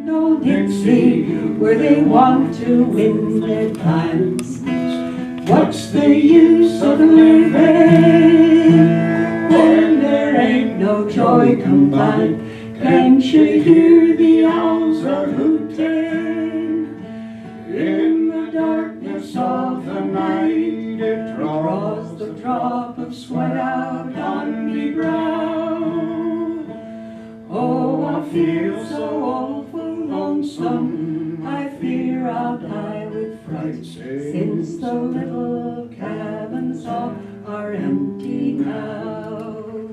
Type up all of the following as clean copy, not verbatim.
No Dixie, where they want to win their plans. What's the use of living when there ain't no joy combined? Can't you hear the owls are hooting? In the darkness of the night, it draws the drop of sweat out on me brow. Oh, I feel so awful lonesome, I fear I'll die with fright, since the little cabins all are empty now.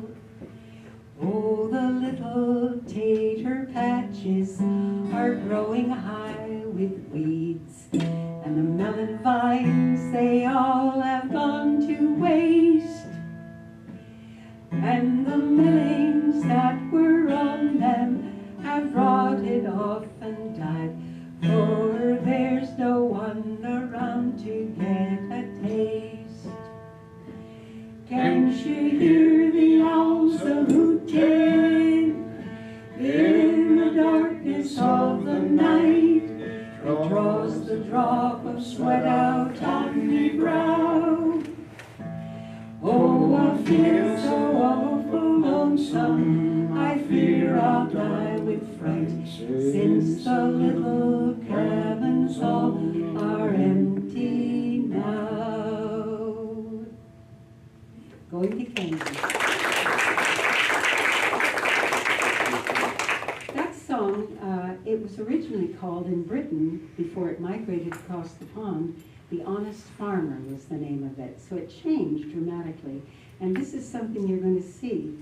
Oh, the little tater patches are growing high with weeds, and the melon vines, they all have gone to waste, and the millings that were on them have rotted off and died, for there's no one around to get a taste. Can't you hear the owls a-hooting? In the darkness of the night, it draws the drop of sweat out on me brow. Oh, I feel so awful lonesome, I fear I'll die with fright, since the little cabins all are empty now. Going to Kansas. That song, it was originally called in Britain, before it migrated across the pond, The Honest Farmer was the name of it. So it changed dramatically. And this is something you're going to see.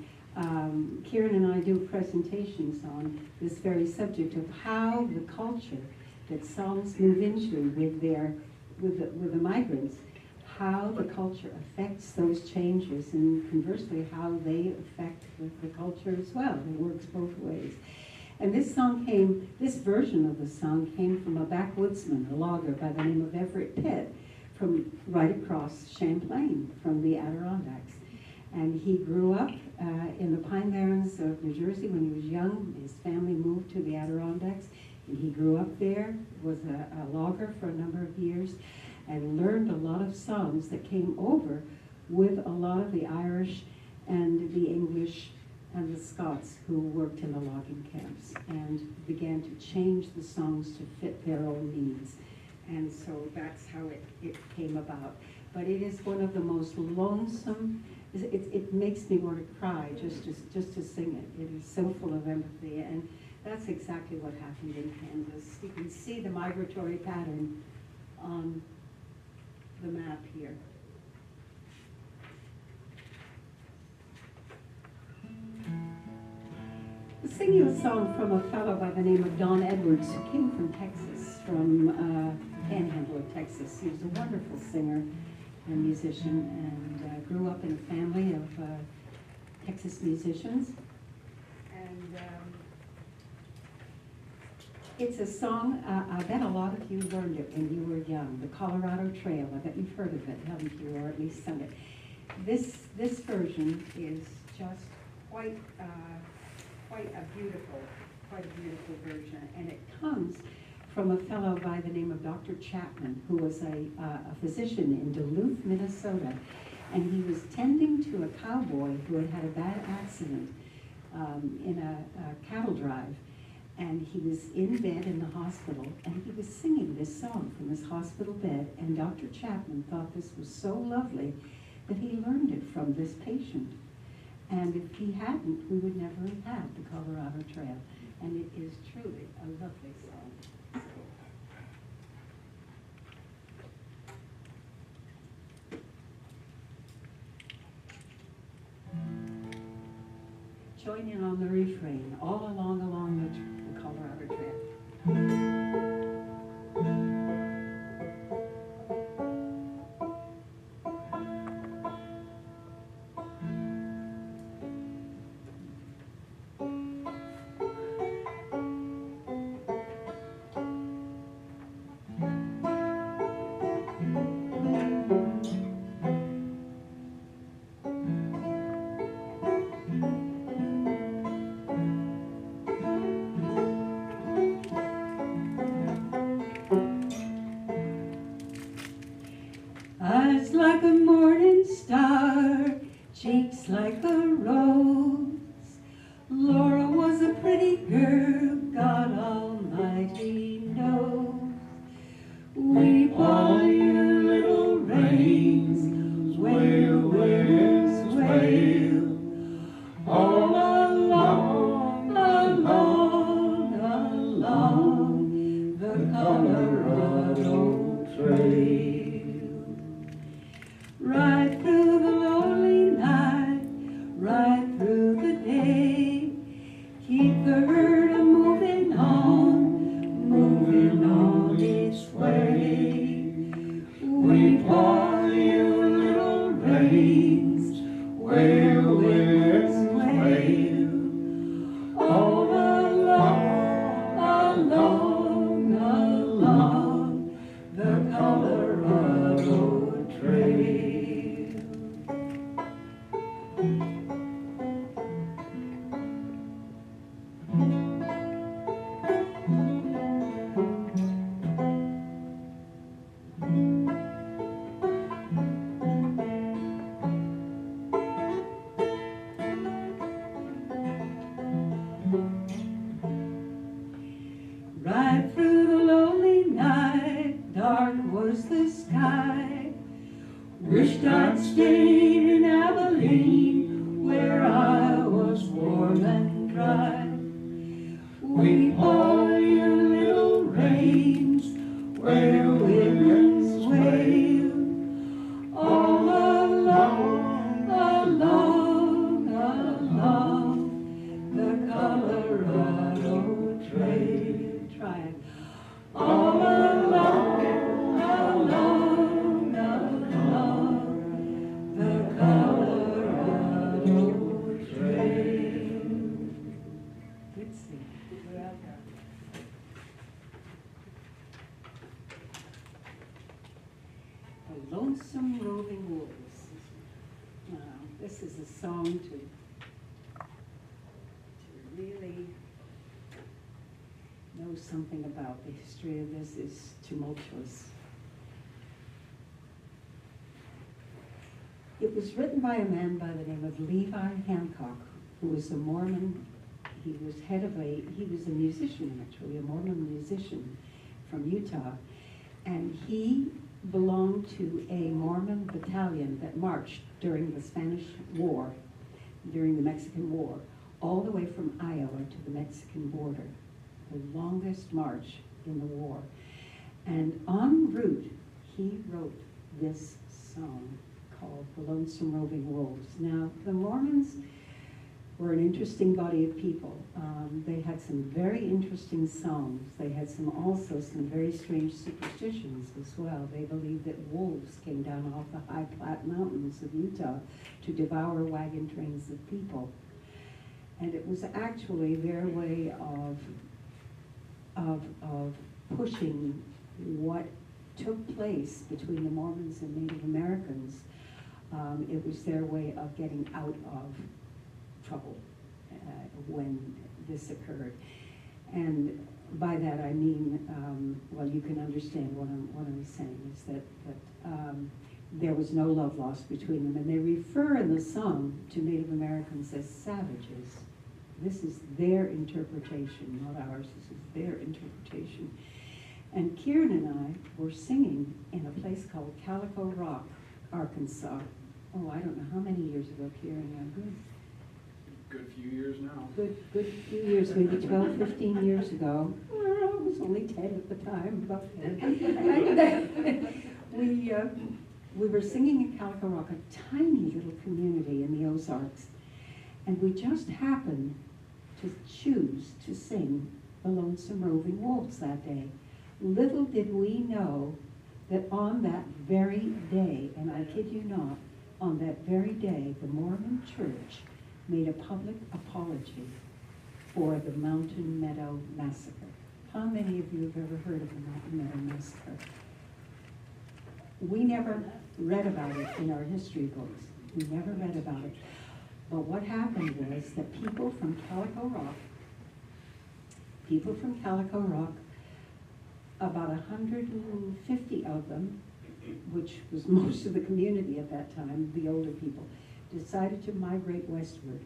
Kieran and I do presentations on this very subject of how the culture that songs move into with the migrants, how the culture affects those changes, and conversely how they affect the culture as well. It works both ways. And this version of the song came from a backwoodsman, a logger by the name of Everett Pitt, from right across Champlain, from the Adirondacks. And he grew up in the Pine Barrens of New Jersey when he was young. His family moved to the Adirondacks, and he grew up there, was a logger for a number of years, and learned a lot of songs that came over with a lot of the Irish and the English and the Scots who worked in the logging camps, and began to change the songs to fit their own needs. And so that's how it came about. But it is one of the most lonesome, it makes me want to cry just to sing it. It is so full of empathy, and that's exactly what happened in Kansas. You can see the migratory pattern on the map here. I'm singing a song from a fellow by the name of Don Edwards, who came from Texas, from Panhandle of Texas. He was a wonderful singer and musician, and grew up in a family of Texas musicians. And it's a song, I bet a lot of you learned it when you were young, the Colorado Trail. I bet you've heard of it, haven't you, or at least sung it. This version is just quite a beautiful version, and it comes from a fellow by the name of Dr. Chapman, who was a physician in Duluth, Minnesota, and he was tending to a cowboy who had had a bad accident in a cattle drive, and he was in bed in the hospital, and he was singing this song from his hospital bed, and Dr. Chapman thought this was so lovely that he learned it from this patient. And if he hadn't, we would never have had the Colorado Trail. And it is truly a lovely song. Join in on the refrain, all along the Colorado Trail. cheeks like a rose. Laura was a pretty girl, God Almighty knows. Weep all you little rains, wail, winds, wail, all along, along, along the Colorado Trail. Right through the lonely night, right through the day, keep the herd a-moving on its way. Weep all you little rains, wail, winds, wail, all along, along, along the Colorado Trail. Right through the lonely night, dark was the sky. Wished I'd stayed in Abilene, where I was warm and dry. Weep all you little rains, wail, winds, wail, all along, along, along the Colorado Trail. Try it. All along, along, along the Colorado Trail. Good singing. The Lonesome Roving Wolves. Now, this is a song to really know something about. The history of this is tumultuous. It was written by a man by the name of Levi Hancock, who was a Mormon. He was he was a musician actually, a Mormon musician from Utah. And he belonged to a Mormon battalion that marched during the Spanish War, during the Mexican War, all the way from Iowa to the Mexican border. The longest march in the war. And en route, he wrote this song called The Lonesome Roving Wolves. Now, the Mormons were an interesting body of people. They had some very interesting songs. They had also some very strange superstitions as well. They believed that wolves came down off the high Platte Mountains of Utah to devour wagon trains of people. And it was actually their way of pushing what took place between the Mormons and Native Americans. It was their way of getting out of trouble when this occurred. And by that I mean, well, you can understand what I'm saying is that there was no love lost between them. And they refer in the song to Native Americans as savages. This is their interpretation, not ours. This is their interpretation. And Kieran and I were singing in a place called Calico Rock, Arkansas. Oh, I don't know how many years ago, Kieran. Good few years now. Good few years, maybe 12, 15 years ago. Well, I was only 10 at the time, but we were singing in Calico Rock, a tiny little community in the Ozarks, and we just happened to choose to sing The Lonesome Roving Wolves that day. Little did we know that on that very day, and I kid you not, on that very day, the Mormon Church made a public apology for the Mountain Meadow Massacre. How many of you have ever heard of the Mountain Meadow Massacre? We never read about it in our history books. We never read about it. But what happened was that people from Calico Rock, about 150 of them, which was most of the community at that time, the older people, decided to migrate westward.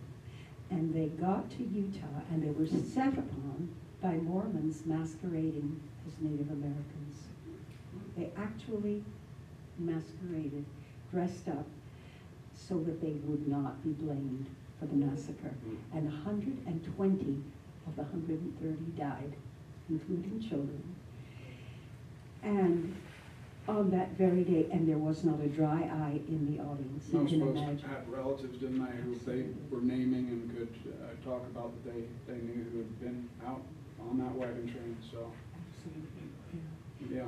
And they got to Utah, and they were set upon by Mormons masquerading as Native Americans. They actually masqueraded, dressed up, so that they would not be blamed for the massacre. And 120 of the 130 died, including children. And on that very day, and there was not a dry eye in the audience. You Most can folks imagine. had relatives, didn't they, who they were naming and could talk about that they knew who had been out on that wagon train, so, Absolutely. yeah.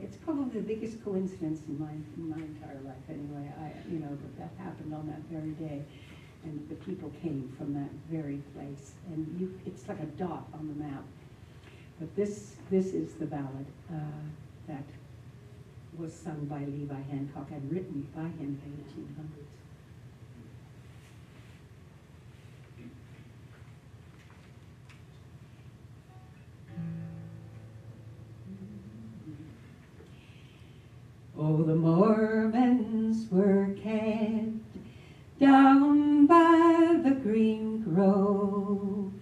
It's probably the biggest coincidence in my entire life anyway. That happened on that very day. And the people came from that very place. And it's like a dot on the map. But this is the ballad that was sung by Levi Hancock and written by him in the 1800s. Oh, the Mormons were camped down by the green grove,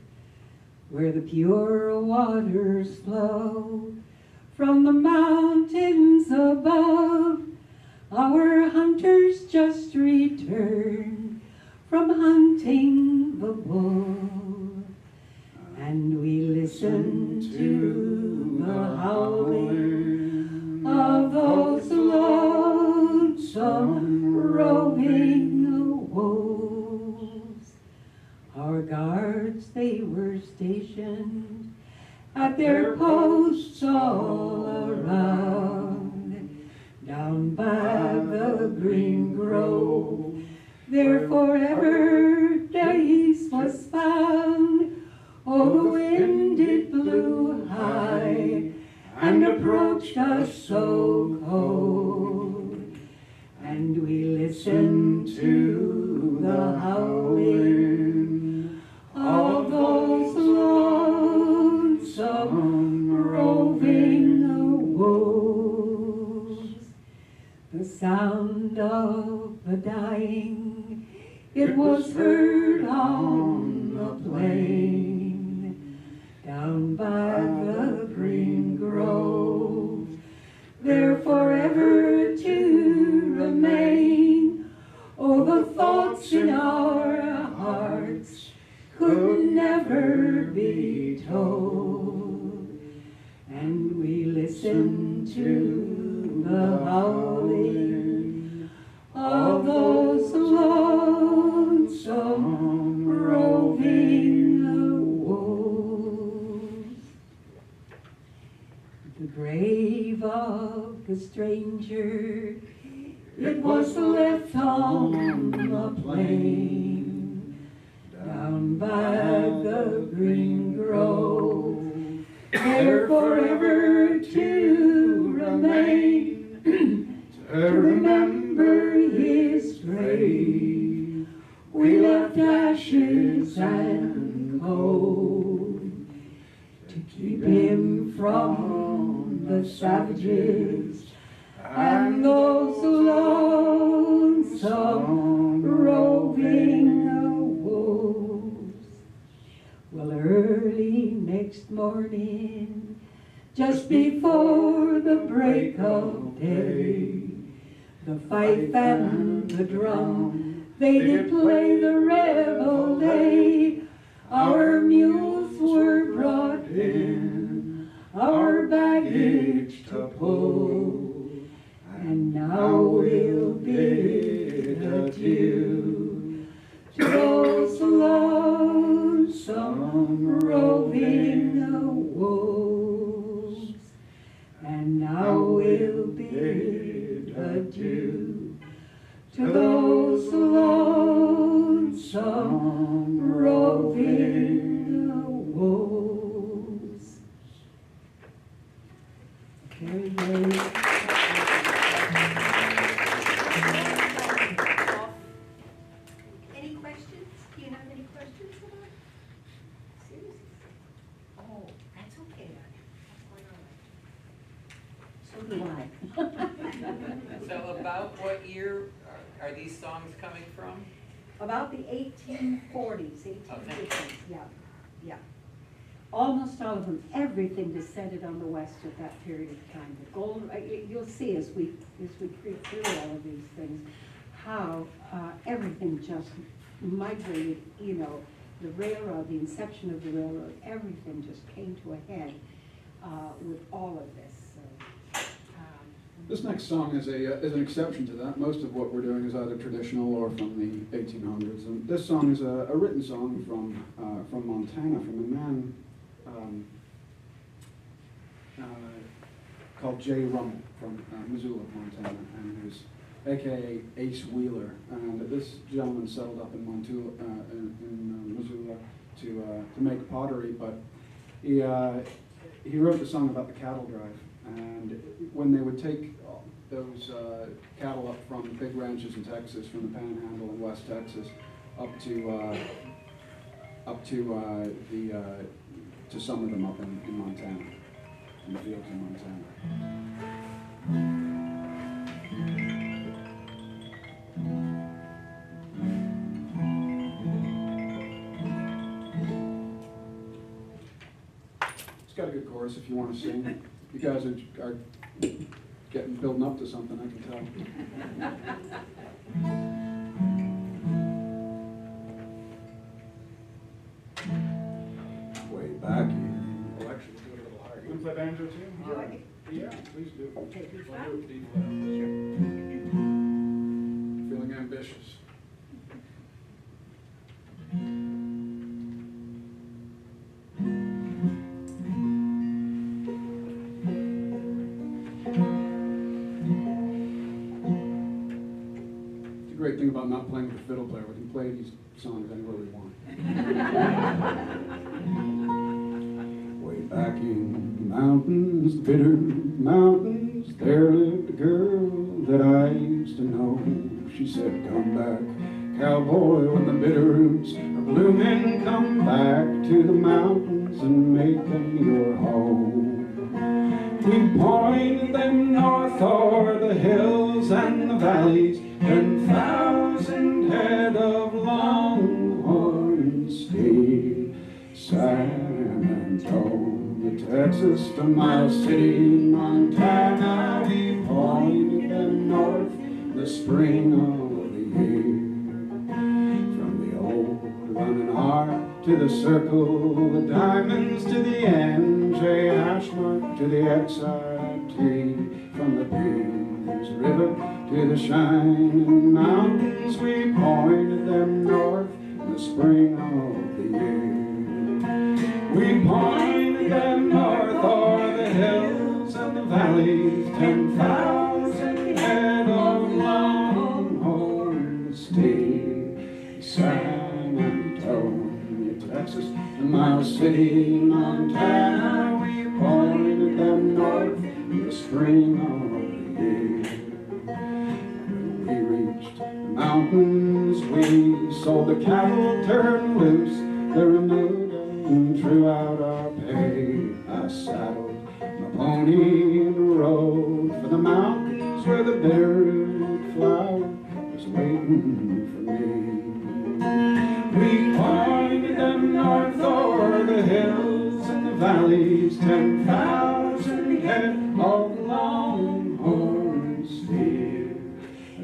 where the pure waters flow from the mountains above. Our hunters just returned from hunting the wolf, and we listened to the howling of those lonesome roving wolves. Our guards, they were stationed at their posts all around, down by the green grove. There forever days was found. Oh, the wind it blew high and approached us so cold, and we listened to the howling of those lonesome roving wolves. The sound of the dying, it was heard on the plain, down by the green grove, there forever to remain. Oh, the thoughts in our hearts could never be told, and we listened to the howling of those lonesome roving wolves. The grave of the stranger, it was left on the plain, down by the green grove, there forever to remain, to remember his grave. We left ashes and cold to keep him from the savages and those lonesome roving wolves. Well, early next morning, just before the break of day, the fife and the drum, they did play the reveille. Our mules were brought in, our baggage to pull, and now we'll bid adieu to those lonesome roving wolves. And now we'll bid adieu to those lonesome roving wolves. Very, very. Any questions? Do you have any questions about it? Seriously? Oh, that's okay. That's quite all right. So do I. So about what year are these songs coming from? About the 1840s, 1850s, Okay. yeah, yeah. Almost all of them, everything descended on the West at that period of time. The gold, you'll see as we creep through all of these things, how everything just migrated, you know, the railroad, the inception of the railroad, everything just came to a head with all of this. So, This next song is an exception to that. Most of what we're doing is either traditional or from the 1800s. And this song is a written song from Montana, from a man called J. Rummel from Missoula, Montana, and who's AKA Ace Wheeler. And this gentleman settled up in Missoula to make pottery, but he wrote the song about the cattle drive. And when they would take those cattle up from big ranches in Texas, from the Panhandle in West Texas, up to some of them up in Montana, in the fields in Montana. It's got a good chorus if you want to sing. You guys are building up to something, I can tell. Way back in. Well, actually, we'll do it a little higher. You want to play banjo too? Do I? Yeah, please do. Okay, do We'll that? do it D flat. Feeling ambitious. Great thing about not playing with a fiddle player, we can play these songs anywhere we want. Way back in the mountains, the bitter mountains, there lived a girl that I used to know. She said, come back, cowboy, when the bitter roots are blooming, come back to the mountains and make them your home. We pointed them north o'er the hills and the valleys, 10,000 head of longhorn steer. San Antonio, Texas, to Miles City, Montana, we pointed them north in the spring of the year. From the old running heart to the circle, the diamonds to the NJ Ashmark to the XRT, from the Peace River to the shining mountains, we pointed them north in the spring of the year. We pointed them north o'er the hills and the valleys, 10,000 head of longhorn steer. San Antonio, Texas, and Miles City, Montana, we pointed them north in the spring of the year. When we reached the mountains, we saw the cattle turn loose. They renewed and drew out our pay. I saddled my pony and rode for the mountains where the bitterroot flower was waiting for me. We pointed them north o'er the hills and the valleys, 10,000 head of longhorn steer.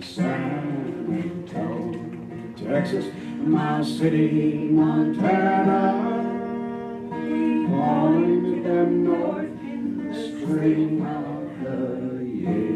San Antonio, Texas, Miles City, Montana, we pointed them north in the spring of the year.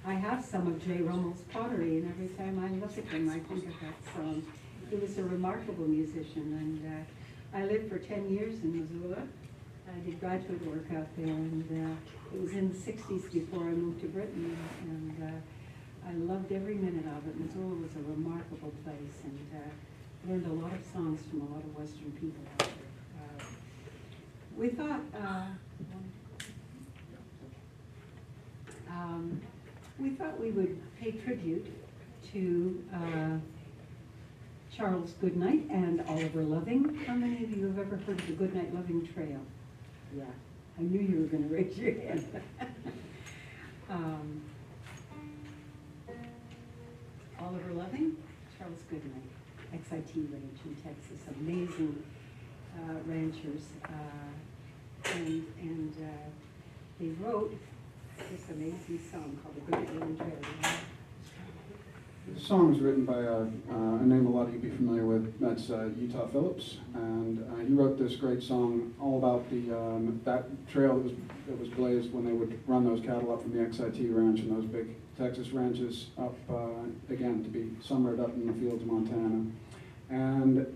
I have some of J. Rummel's pottery, and every time I look at them, I think of that song. He was a remarkable musician, and I lived for 10 years in Missoula. I did graduate work out there, and it was in the 60s before I moved to Britain, and I loved every minute of it. Missoula was a remarkable place, and learned a lot of songs from a lot of Western people out there. We thought we would pay tribute to Charles Goodnight and Oliver Loving. How many of you have ever heard of the Goodnight Loving Trail? Yeah, I knew you were going to raise your hand. Oliver Loving, Charles Goodnight, XIT Ranch in Texas. Amazing ranchers. And they wrote this amazing song called The Goodnight Loving Trail. The song was written by a name a lot of you be familiar with. That's Utah Phillips, and he wrote this great song all about the that trail that was blazed when they would run those cattle up from the XIT ranch and those big Texas ranches up again to be summered up in the fields of Montana. And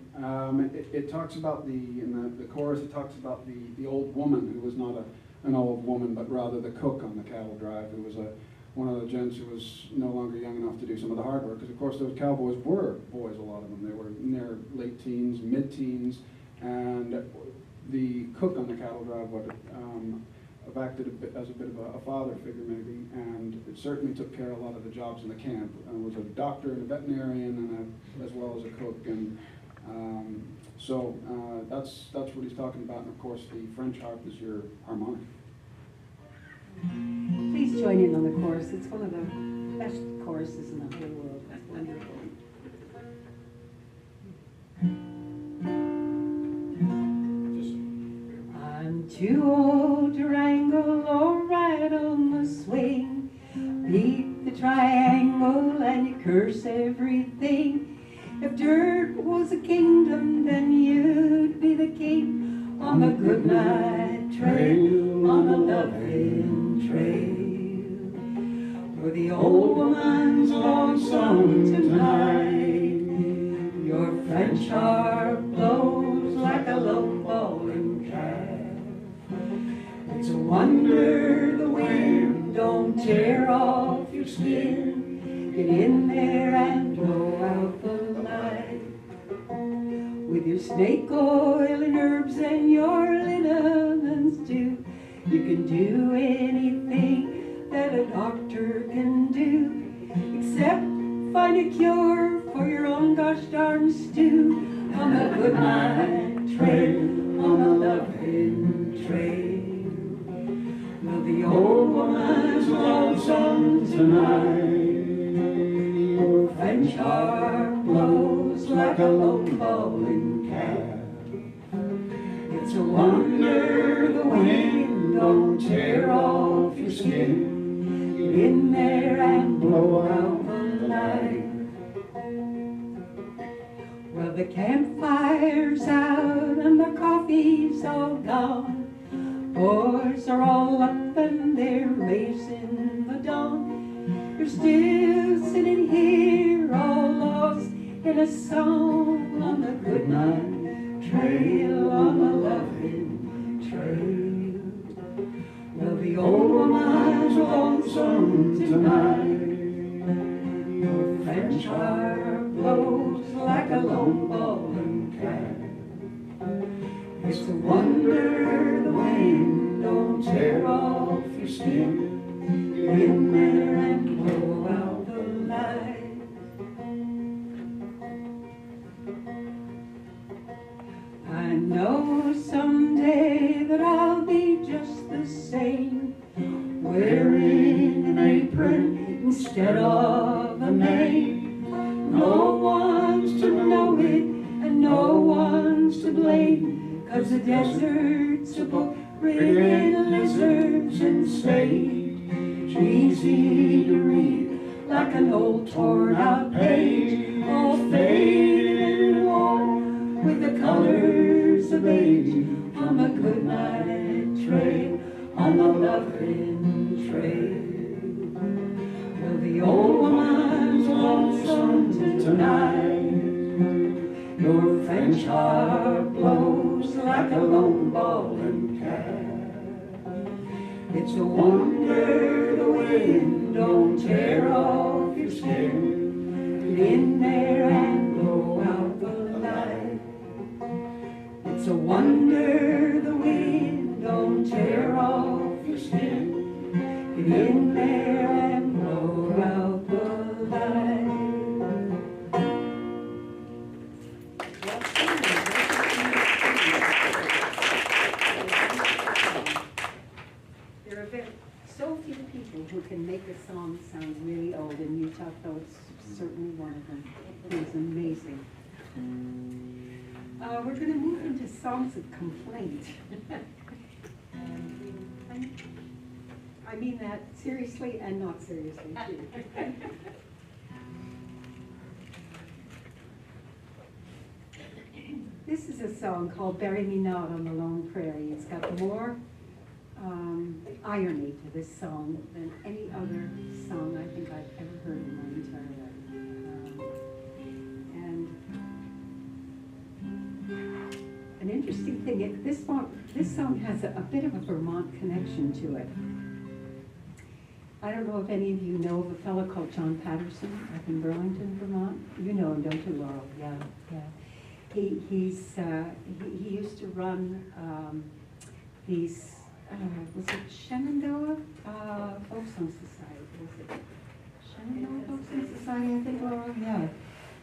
it talks about in the chorus it talks about the old woman who was not an old woman but rather the cook on the cattle drive, who was one of the gents who was no longer young enough to do some of the hard work, because of course those cowboys were boys, a lot of them. They were in their late teens, mid-teens, and the cook on the cattle drive would have acted as a bit of a father figure maybe, and it certainly took care of a lot of the jobs in the camp. Was a doctor and a veterinarian, and as well as a cook, and so that's what he's talking about, and of course the French harp is your harmonic. Please join in on the chorus. It's one of the best choruses in the whole world. It's wonderful. I'm too old to wrangle or ride on the swing. Beat the triangle and you curse everything. If dirt was a kingdom, then you'd be the king on the goodnight trail, on the loving trail, where the old woman's lonesome tonight. Your French harp blows like a low falling calf. It's a wonder the wind don't tear off your skin. Get in there and blow out the light. With your snake oil and herbs and your liniments too, you can do anything that a doctor can do, except find a cure for your own gosh darn stew. On the goodnight trail, on the loving trail, now the old woman's lonesome tonight. Your French harp blows like a low falling calf. It's a wonder the wind don't tear off your skin. Get in there and blow out the light. Well, the campfire's out and the coffee's all gone. Boys are all up and they're racing the dawn. You're still sitting here all lost in a song on the goodnight trail, on the loving trail. Well, the old woman's lonesome tonight. Your French harp blows like a lone fallen calf. It's a wonder the wind don't tear off your skin. Get in there and blow out the light. I know someday that I'll be just the same, wearing an apron instead of a name. No one's to know it and no one's to blame, 'cause the desert's a book written in lizards and sage. Easy to read like an old torn out page, all faded and worn with the colors of age. On the goodnight trail, on the loving trail, well, the old woman's lonesome tonight. Your French harp blows like a lone bawling calf. It's a wonder the wind don't tear off your skin. Get in there and blow out the light. It's a wonder the wind don't tear off your skin. Get in there and blow out the light. who can make a song sound really old, and Utah Poet's certainly one of them. It was amazing. We're going to move into songs of complaint. I mean that seriously and not seriously, too. This is a song called Bury Me Not on the Lone Prairie. It's got more irony to this song than any other song I think I've ever heard in my entire life. And an interesting thing, this song has a bit of a Vermont connection to it. I don't know if any of you know of a fellow called John Patterson up in Burlington, Vermont. You know him, don't you, Laurel? Yeah, yeah. He used to run these, was it Shenandoah Folk Song Society? Was it Shenandoah Folk Song Society, I think, Laurel? Yeah,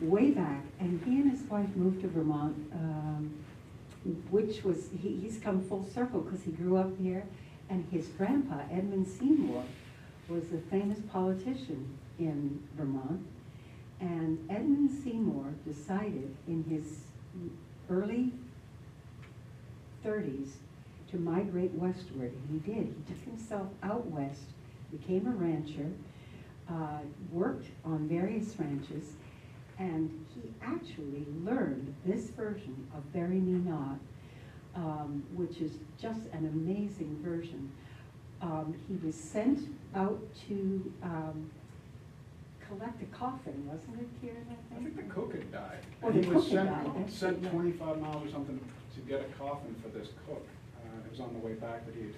way back. And he and his wife moved to Vermont, which was, he's come full circle because he grew up here. And his grandpa, Edmund Seymour, was a famous politician in Vermont. And Edmund Seymour decided in his early 30s to migrate westward. And he did. He took himself out west, became a rancher, worked on various ranches, and he actually learned this version of Bury Me Not, which is just an amazing version. He was sent out to collect a coffin, wasn't it, Kieran? I think the cook had died. Oh, And the he was cook had died, that's sent right, yeah. 25 miles or something to get a coffin for this cook. It was on the way back that he had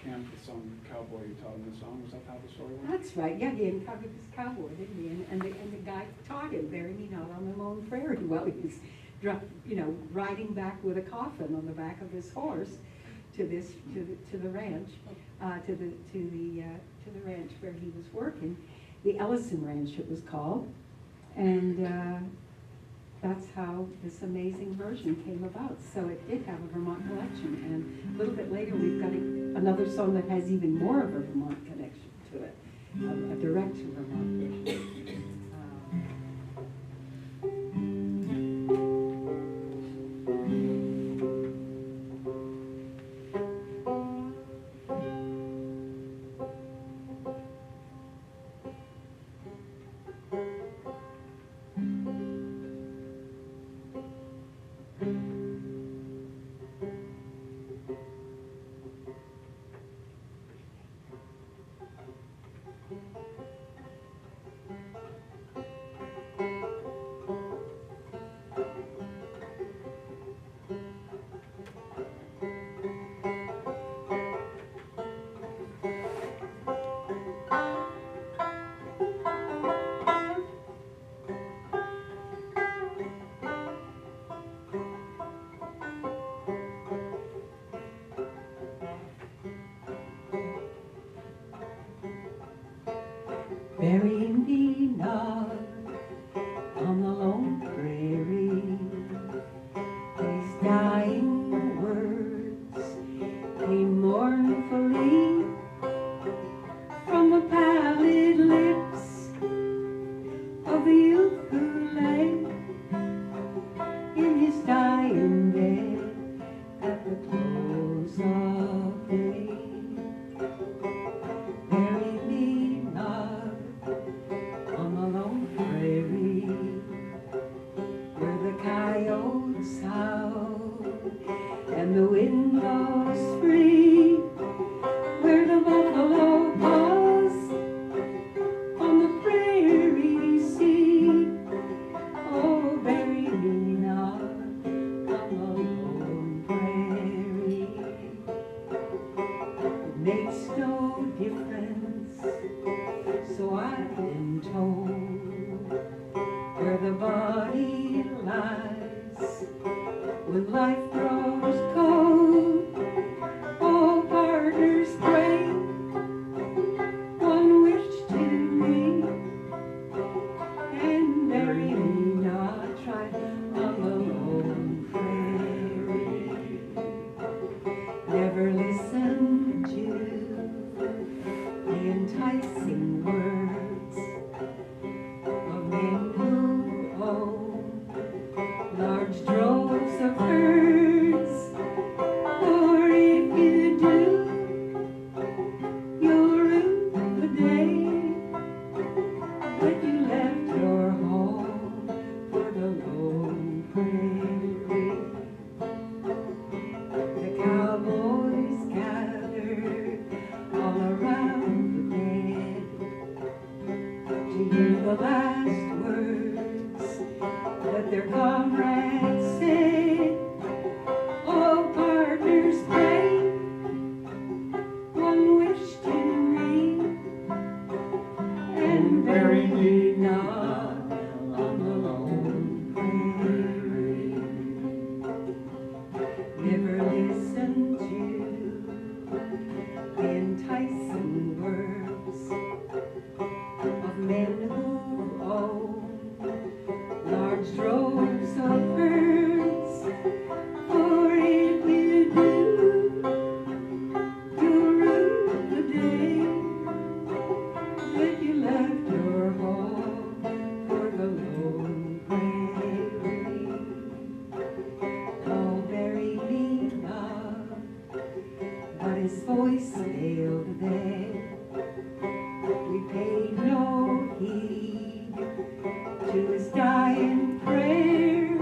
camped with some cowboy who taught him the song. Was that how the story went? That's right, yeah, he uncovered this cowboy, didn't he? And the guy taught him, Bury Me Not on the Lone Prairie, while he was, riding back with a coffin on the back of his horse to the ranch, to the ranch where he was working. The Ellison Ranch, it was called, and that's how this amazing version came about. So it did have a Vermont connection, and a little bit later we've got another song that has even more of a Vermont connection to it, a direct Vermont version. Bury me not on the lone prairie. These dying words came mournfully from the pallid lips of the youth who lay in his dying bed at the close of day. Bury me not on the lone prairie, where the coyotes howl and the wind blows free, where the buffalo pause on the prairie sea. Oh, bury me not on the lone prairie. It makes no difference, so I've been told, where the body lies when life grows cold. All partners pray one wish to me, and bury me not right on the lone prairie. Never listen to the enticing sailed there. We paid no heed to his dying prayer.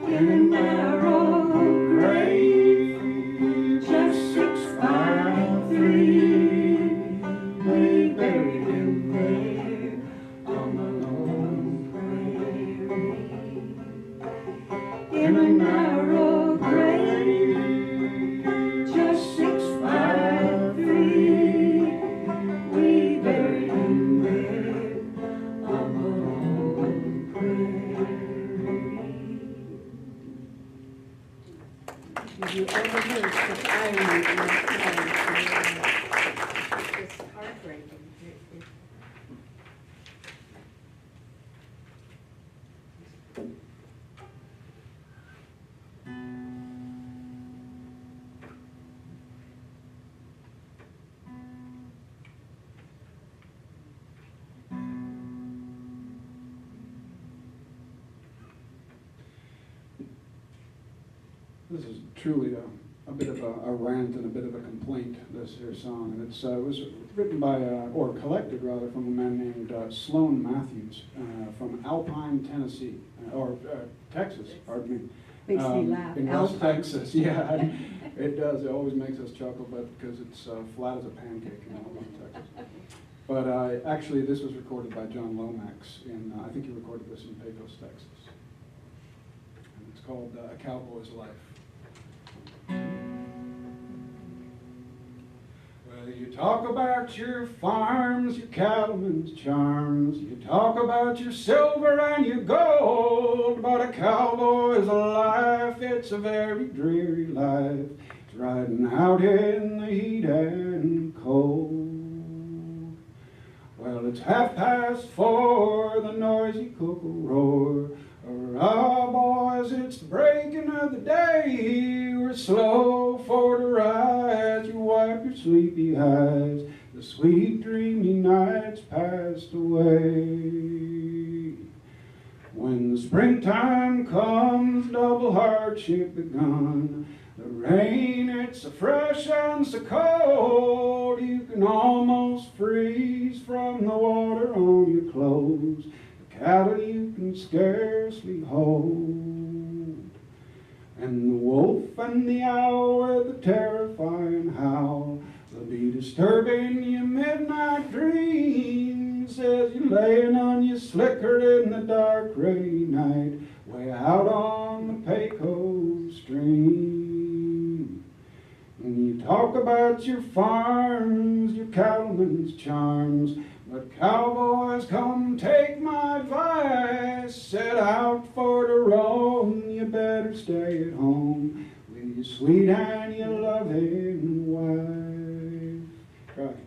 In a narrow grave, just 6 by 3, we buried him there on the lone prairie. In a narrow grave, just 6 by 3, we buried him there on the lone prairie. You overheard such irony in that song. It's heartbreaking. This is truly a bit of a rant and a bit of a complaint, this here song. And it was written by, or collected rather, from a man named Sloan Matthews from Alpine, Tennessee, or Texas, pardon me. Makes me laugh. In West Texas, yeah. It does. It always makes us chuckle, but because it's flat as a pancake in Alpine, Texas. But actually, this was recorded by John Lomax in, I think he recorded this in Pecos, Texas. And it's called A Cowboy's Life. Well, you talk about your farms, your cattlemen's charms. You talk about your silver and your gold. But a cowboy's life, it's a very dreary life. It's riding out in the heat and cold. Well, it's 4:30, the noisy cuckoo roar. Hurrah, boys, it's the breaking of the day. We're slow for to rise. You wipe your sleepy eyes. The sweet dreamy night's passed away. When the springtime comes, double hardship begun. The rain, it's so fresh and so cold. You can almost freeze from the water on your clothes. Cattle you can scarcely hold. And the wolf and the owl with the terrifying howl, they'll be disturbing your midnight dreams as you're laying on your slicker in the dark gray night, way out on the Pecos stream. And you talk about your farms, your cattlemen's charms, but cowboys, come take my advice. Set out for to roam, you better stay at home with your sweet and your loving wife. Right.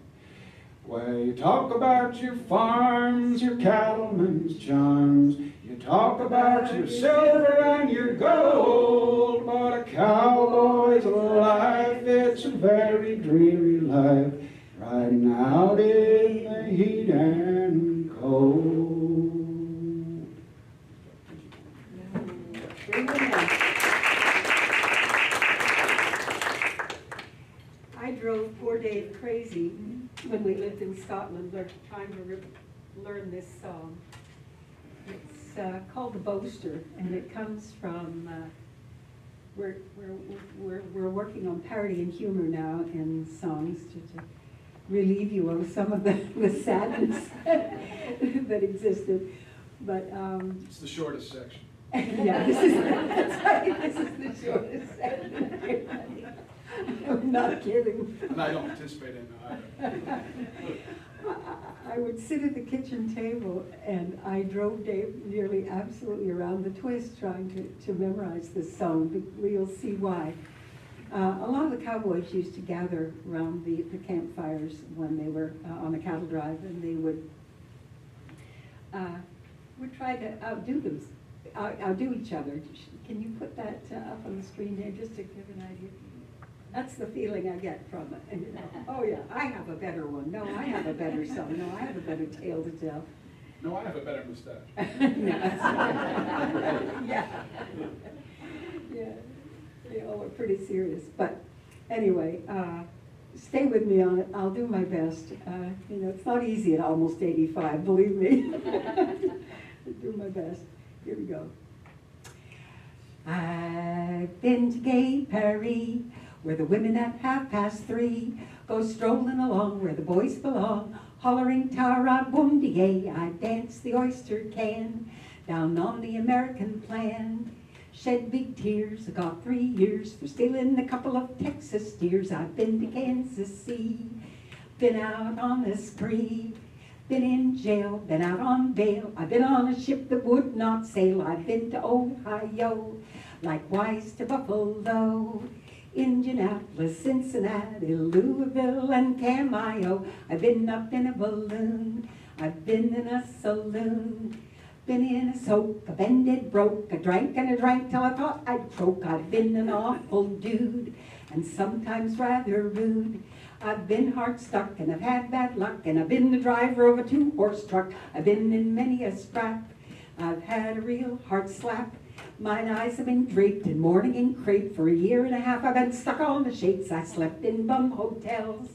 Well, you talk about your farms, your cattlemen's charms. You talk about your silver and your gold. But a cowboy's life, it's a very dreary life, riding out in the heat and cold. I drove poor Dave crazy when we lived in Scotland, trying to learn this song. It's called The Boaster, and it comes from, we're working on parody and humor now in songs to relieve you of some of the sadness that existed. But It's the shortest section. yeah, that's right. This is the shortest section. I'm not kidding. And I don't participate in either. I would sit at the kitchen table, and I drove Dave nearly absolutely around the twist trying to memorize this song. You'll see why. A lot of the cowboys used to gather around the campfires when they were on a cattle drive, and they would try to outdo each other. Can you put that up on the screen there just to give an idea? That's the feeling I get from it. And, you know, oh yeah, I have a better one. No, I have a better song. No, I have a better tale to tell. No, I have a better mustache. No, that's yeah. Yeah. They all are pretty serious. But anyway, stay with me on it. I'll do my best. You know, it's not easy at almost 85, believe me. I'll do my best. Here we go. I've been to Gay Paris, where the women at 3:30 go strolling along where the boys belong, hollering Tarabundier. I danced the oyster can down on the American plan. Shed big tears, I got 3 years for stealing a couple of Texas steers. I've been to Kansas City, been out on a spree, been in jail, been out on bail. I've been on a ship that would not sail. I've been to Ohio, likewise to Buffalo, Indianapolis, Cincinnati, Louisville, and Cameo. I've been up in a balloon, I've been in a saloon, been in a soak, I bended broke, I drank and I drank till I thought I'd croak. I've been an awful dude, and sometimes rather rude. I've been hard stuck and I've had bad luck, and I've been the driver of a 2-horse truck. I've been in many a scrap, I've had a real hard slap. Mine eyes have been draped in mourning and crepe. For 1.5 years I've been stuck on the shakes. I slept in bum hotels,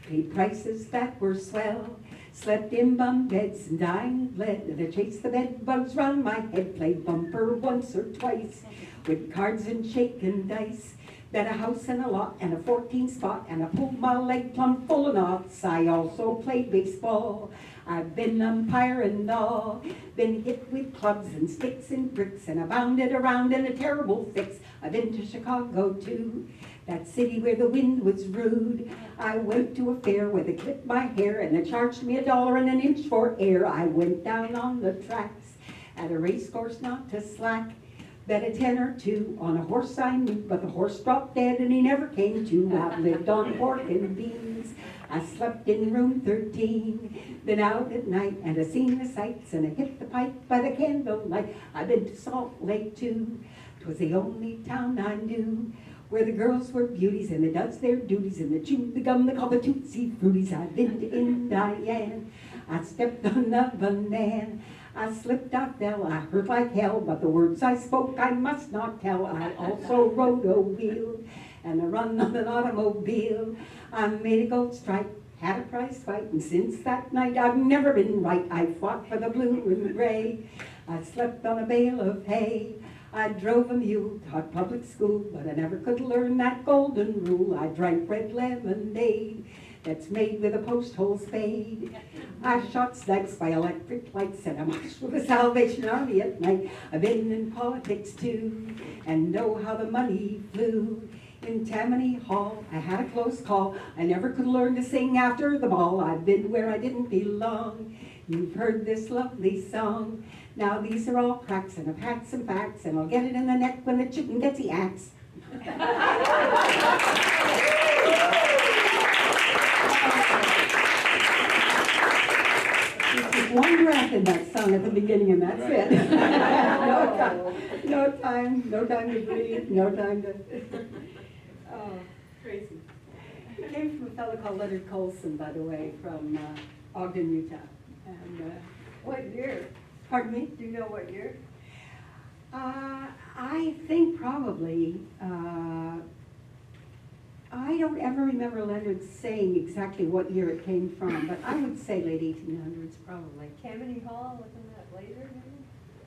paid prices that were swell, slept in bum beds and dying of lead, and I chased the bed bugs round my head, played bumper once or twice with cards and shaken dice. Bet a house and a lot and a 14 spot, and I pulled my leg plumb full of knots. I also played baseball, I've been umpire and all, been hit with clubs and sticks and bricks, and I bounded around in a terrible fix. I've been to Chicago too, that city where the wind was rude. I went to a fair where they clipped my hair, and they charged me $1 an inch for air. I went down on the tracks at a race course not to slack, bet a 10 or 2 on a horse I knew, but the horse dropped dead and he never came to. I've lived on pork and beans, I slept in room 13, been out at night and I seen the sights, and I hit the pipe by the candlelight. I've been to Salt Lake too, 'twas the only town I knew where the girls were beauties and they does their duties and they chewed the gum they call the Tootsie Fruities. I've been to Indiana, I stepped on a banana, I slipped, I fell, I hurt like hell, but the words I spoke I must not tell. I also rode a wheel and I run on an automobile. I made a gold stripe, had a prize fight, and since that night I've never been right. I fought for the blue and gray, I slept on a bale of hay, I drove a mule, taught public school, but I never could learn that golden rule. I drank red lemonade that's made with a post hole spade. I shot snipes by electric lights, and I marched with the Salvation Army at night. I've been in politics too, and know how the money flew. In Tammany Hall, I had a close call. I never could learn to sing after the ball. I've been where I didn't belong. You've heard this lovely song. Now these are all cracks, and I've had some facts, and I'll get it in the neck when the chicken gets the axe. There's one breath in that song at the beginning, and that's it. No time to breathe, no time to... Oh, crazy. It came from a fellow called Leonard Colson, by the way, from Ogden, Utah. And What year? pardon me? Do you know what year? I think probably, I don't ever remember Leonard saying exactly what year it came from, but I would say late 1800s probably. Tammany Hall, wasn't that later?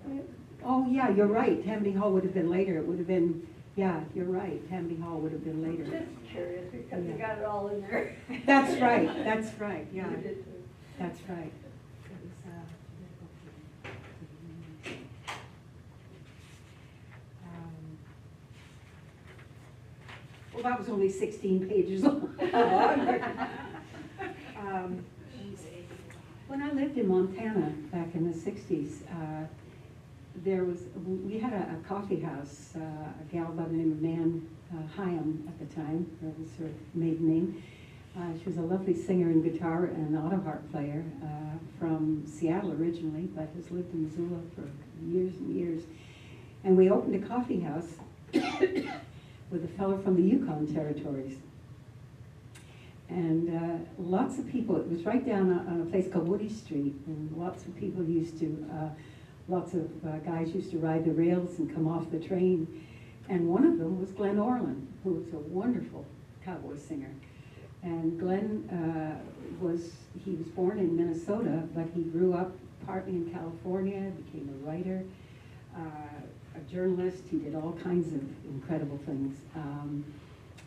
Maybe? Oh yeah, you're right, Tammany Hall would have been later. It would have been, yeah, you're right, Tammany Hall would have been later. Just curious, because you got it all in there. That's right, yeah, You did too. that's right. Well, that was only 16 pages long. When I lived in Montana back in the 60s, we had a coffee house, a gal by the name of Nan Hyam at the time, that was her maiden name. She was a lovely singer and guitar and auto harp player from Seattle originally, but has lived in Missoula for years and years. And we opened a coffee house with a fellow from the Yukon territories. And lots of people, it was right down on a place called Woody Street, and lots of people used to, lots of guys used to ride the rails and come off the train. And one of them was Glenn Orland, who was a wonderful cowboy singer. And Glenn he was born in Minnesota, but he grew up partly in California, became a writer, a journalist. He did all kinds of incredible things.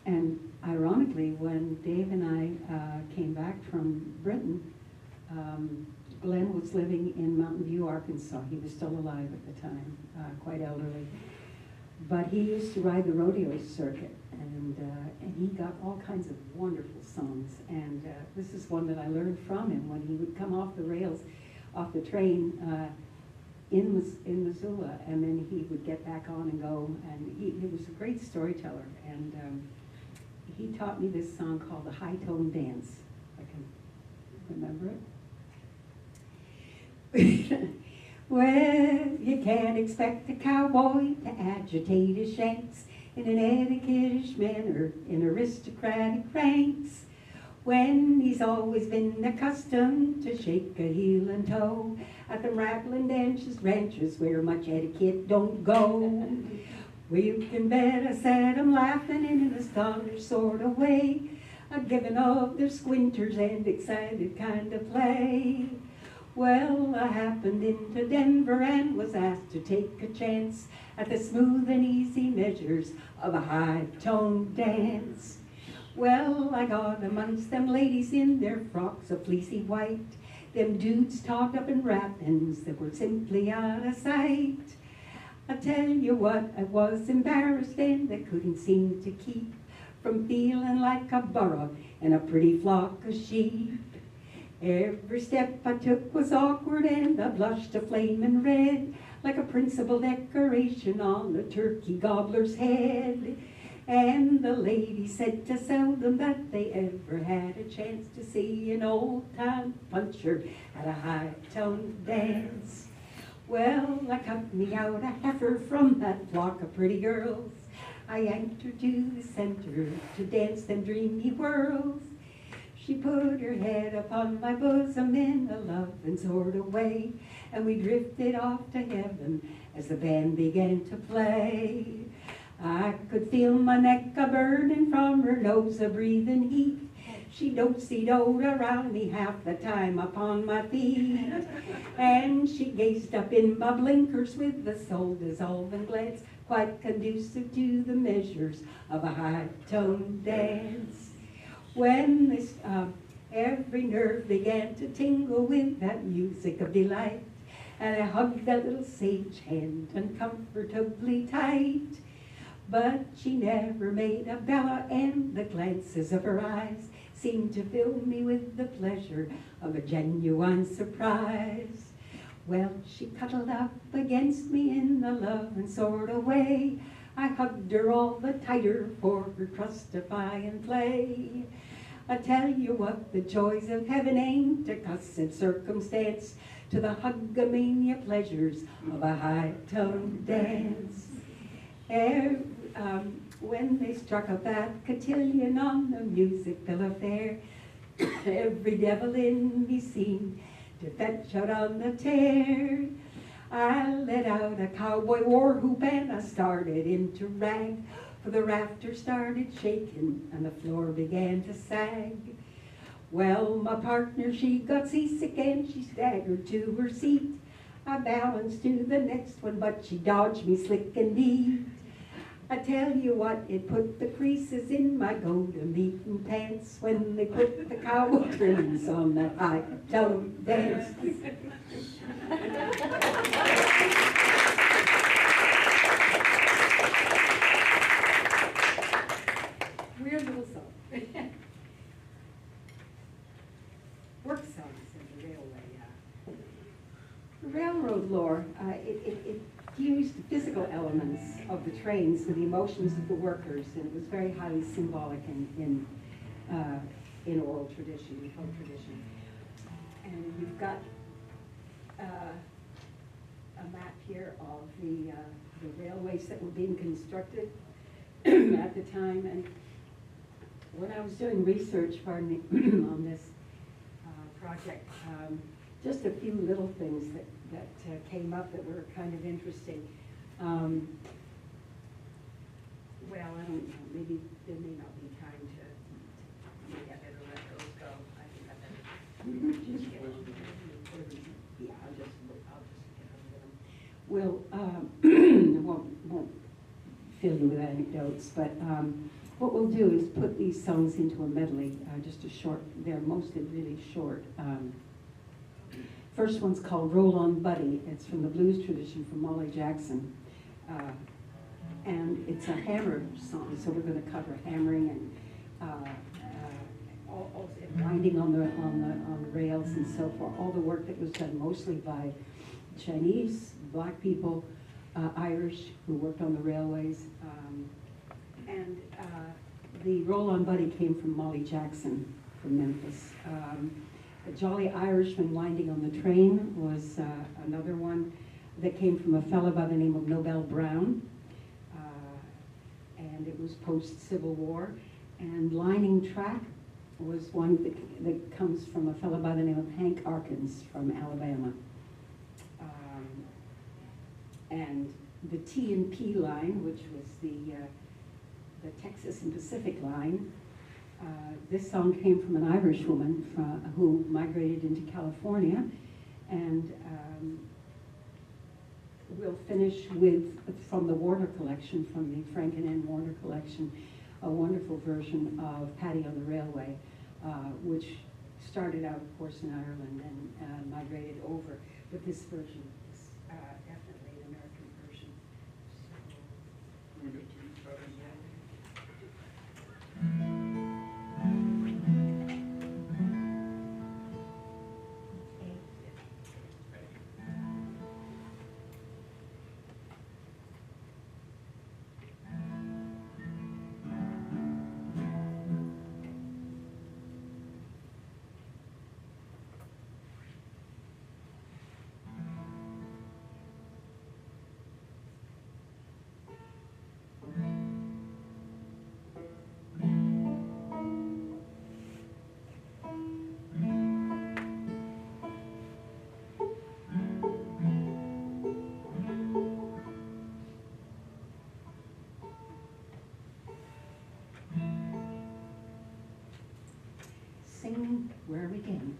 And ironically, when Dave and I came back from Britain, Glenn was living in Mountain View, Arkansas. He was still alive at the time, quite elderly. But he used to ride the rodeo circuit, and he got all kinds of wonderful songs. And this is one that I learned from him when he would come off the rails, off the train in Missoula, and then he would get back on and go. And he was a great storyteller. And he taught me this song called the High Tone Dance. I can remember it. Well, you can't expect a cowboy to agitate his shanks in an etiquette-ish manner in aristocratic ranks, when he's always been accustomed to shake a heel and toe at them rattling ranches where much etiquette don't go. Well, you can bet I set 'em laughing in an astonished sort of way, a giving of their squinters and excited kind of play. Well, I happened into Denver and was asked to take a chance at the smooth and easy measures of a high-toned dance. Well, I got amongst them ladies in their frocks of fleecy white, them dudes talked up in wrappings that were simply out of sight. I tell you what, I was embarrassed and I couldn't seem to keep from feeling like a burro in a pretty flock of sheep. Every step I took was awkward and I blushed a flaming red, like a principal decoration on a turkey gobbler's head. And the lady said to seldom that they ever had a chance to see an old-time puncher at a high-toned dance. Well, I cut me out a heifer from that flock of pretty girls. I yanked her to the center to dance them dreamy whirls. She put her head upon my bosom in a loving sort of way, and we drifted off to heaven as the band began to play. I could feel my neck a-burning from her nose a-breathing heat. She do-si-doed around me half the time upon my feet, and she gazed up in my blinkers with a soul-dissolving glance, quite conducive to the measures of a high-toned dance. When this, every nerve began to tingle with that music of delight, and I hugged that little sage hand uncomfortably tight. But she never made a bella, and the glances of her eyes seemed to fill me with the pleasure of a genuine surprise. Well, she cuddled up against me in a loving sort of way. I hugged her all the tighter for her trustifying play. I tell you what, the joys of heaven ain't a cussed circumstance to the hugomania pleasures of a high-toned dance. When they struck up that cotillion on the music bill fair, every devil in me seemed to fetch out on the tear. I let out a cowboy war whoop and I started into rag, for the rafters started shaking and the floor began to sag. Well, my partner, she got seasick and she staggered to her seat. I balanced to the next one, but she dodged me slick and neat. I tell you what, it put the creases in my golden meeting pants when they put the cowboy trimmings on that high-toned dance. Weird little song. Work songs in the railway. The railroad lore, it fused the physical elements of the trains with the emotions of the workers, and it was very highly symbolic in oral tradition, folk tradition. And you've got a map here of the railways that were being constructed at the time. And when I was doing research, pardon me, on this project, just a few little things that came up that were kind of interesting. Well, I don't know, maybe there may not be time to look at it Yeah, I'll just We'll, won't fill you with anecdotes, but what we'll do is put these songs into a medley, just a short, they're mostly really short. First one's called Roll On Buddy. It's from the blues tradition from Molly Jackson. And it's a hammer song, so we're going to cover hammering and winding on the rails and so forth. All the work that was done mostly by Chinese, black people, Irish who worked on the railways, and the Roll On Buddy came from Molly Jackson from Memphis. A Jolly Irishman Winding on the Train was another one that came from a fellow by the name of Nobel Brown, and it was post-Civil War. And Lining Track was one that comes from a fellow by the name of Hank Arkins from Alabama. And the T&P line, which was the Texas and Pacific line, this song came from an Irish woman who migrated into California. And we'll finish with, from the Warner collection, from the Frank and Ann Warner collection, a wonderful version of Paddy on the Railway, which started out, of course, in Ireland and migrated over. But this version is definitely an American version. Sing Where We Begin.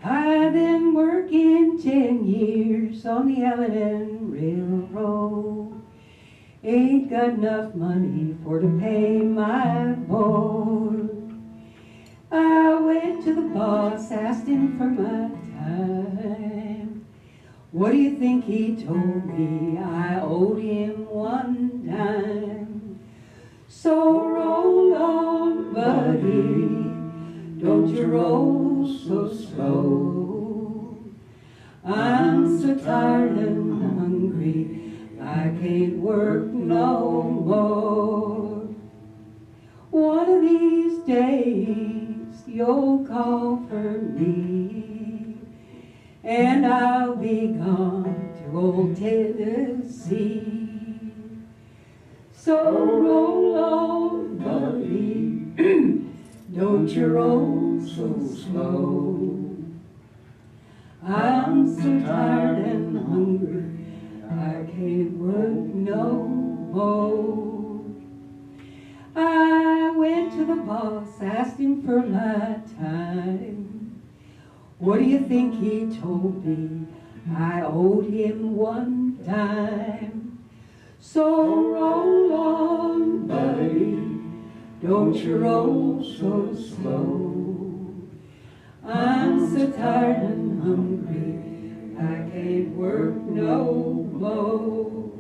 I've been working 10 years on the L&N Railroad. Ain't got enough money for to pay my board. I went to the boss, asked him for my time. What do you think he told me? I owed him 1 dime. So roll on, buddy, don't you roll so slow. I'm so tired and hungry, I can't work no more. One of these days you'll call for me, and I'll be gone to old Tennessee. So roll on, buddy, don't you roll so slow. I'm so tired and hungry, I can't work no more. I went to the boss, asked him for my time. What do you think he told me? I owed him 1 dime. So roll on, buddy, don't you roll so slow. I'm so tired and hungry, I can't work no more.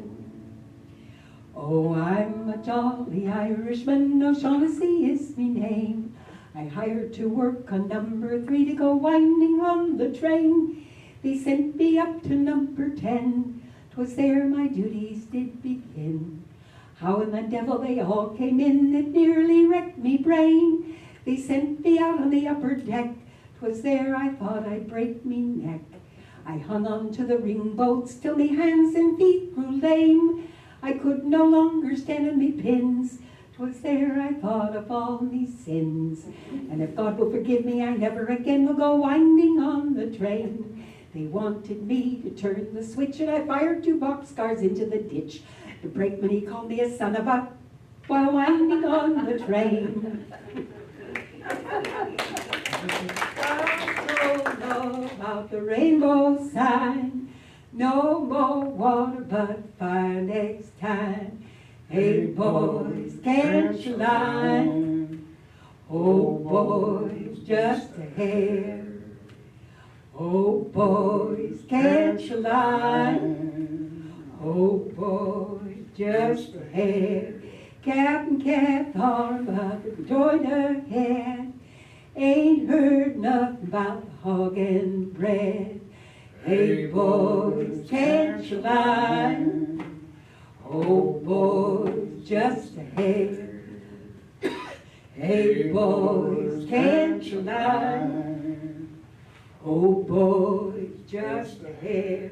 Oh, I'm a jolly Irishman, O'Shaughnessy is me name. I hired to work on number 3 to go winding on the train. They sent me up to number 10. 'Twas there my duties did begin. How in the devil they all came in, it nearly wrecked me brain. They sent me out on the upper deck. 'Twas there I thought I'd break me neck. I hung on to the ring bolts till me hands and feet grew lame. I could no longer stand on me pins. 'Twas there I thought of all me sins. And if God will forgive me, I never again will go winding on the train. They wanted me to turn the switch, and I fired 2 boxcars into the ditch. The brakeman, he called me a son of a while winding on the train. Don't know about the rainbow sign, no more water but fire next time. Hey boys, can't you line? Oh boys, just a hair. Oh boys, can't you line? Oh boys, just a hair. Captain Cathar about the joint ahead. Ain't heard nothing about the hog and bread. Hey boys, can't you line? Oh boys, just a hair. Hey boys, can't you line? Oh boys, just a hair.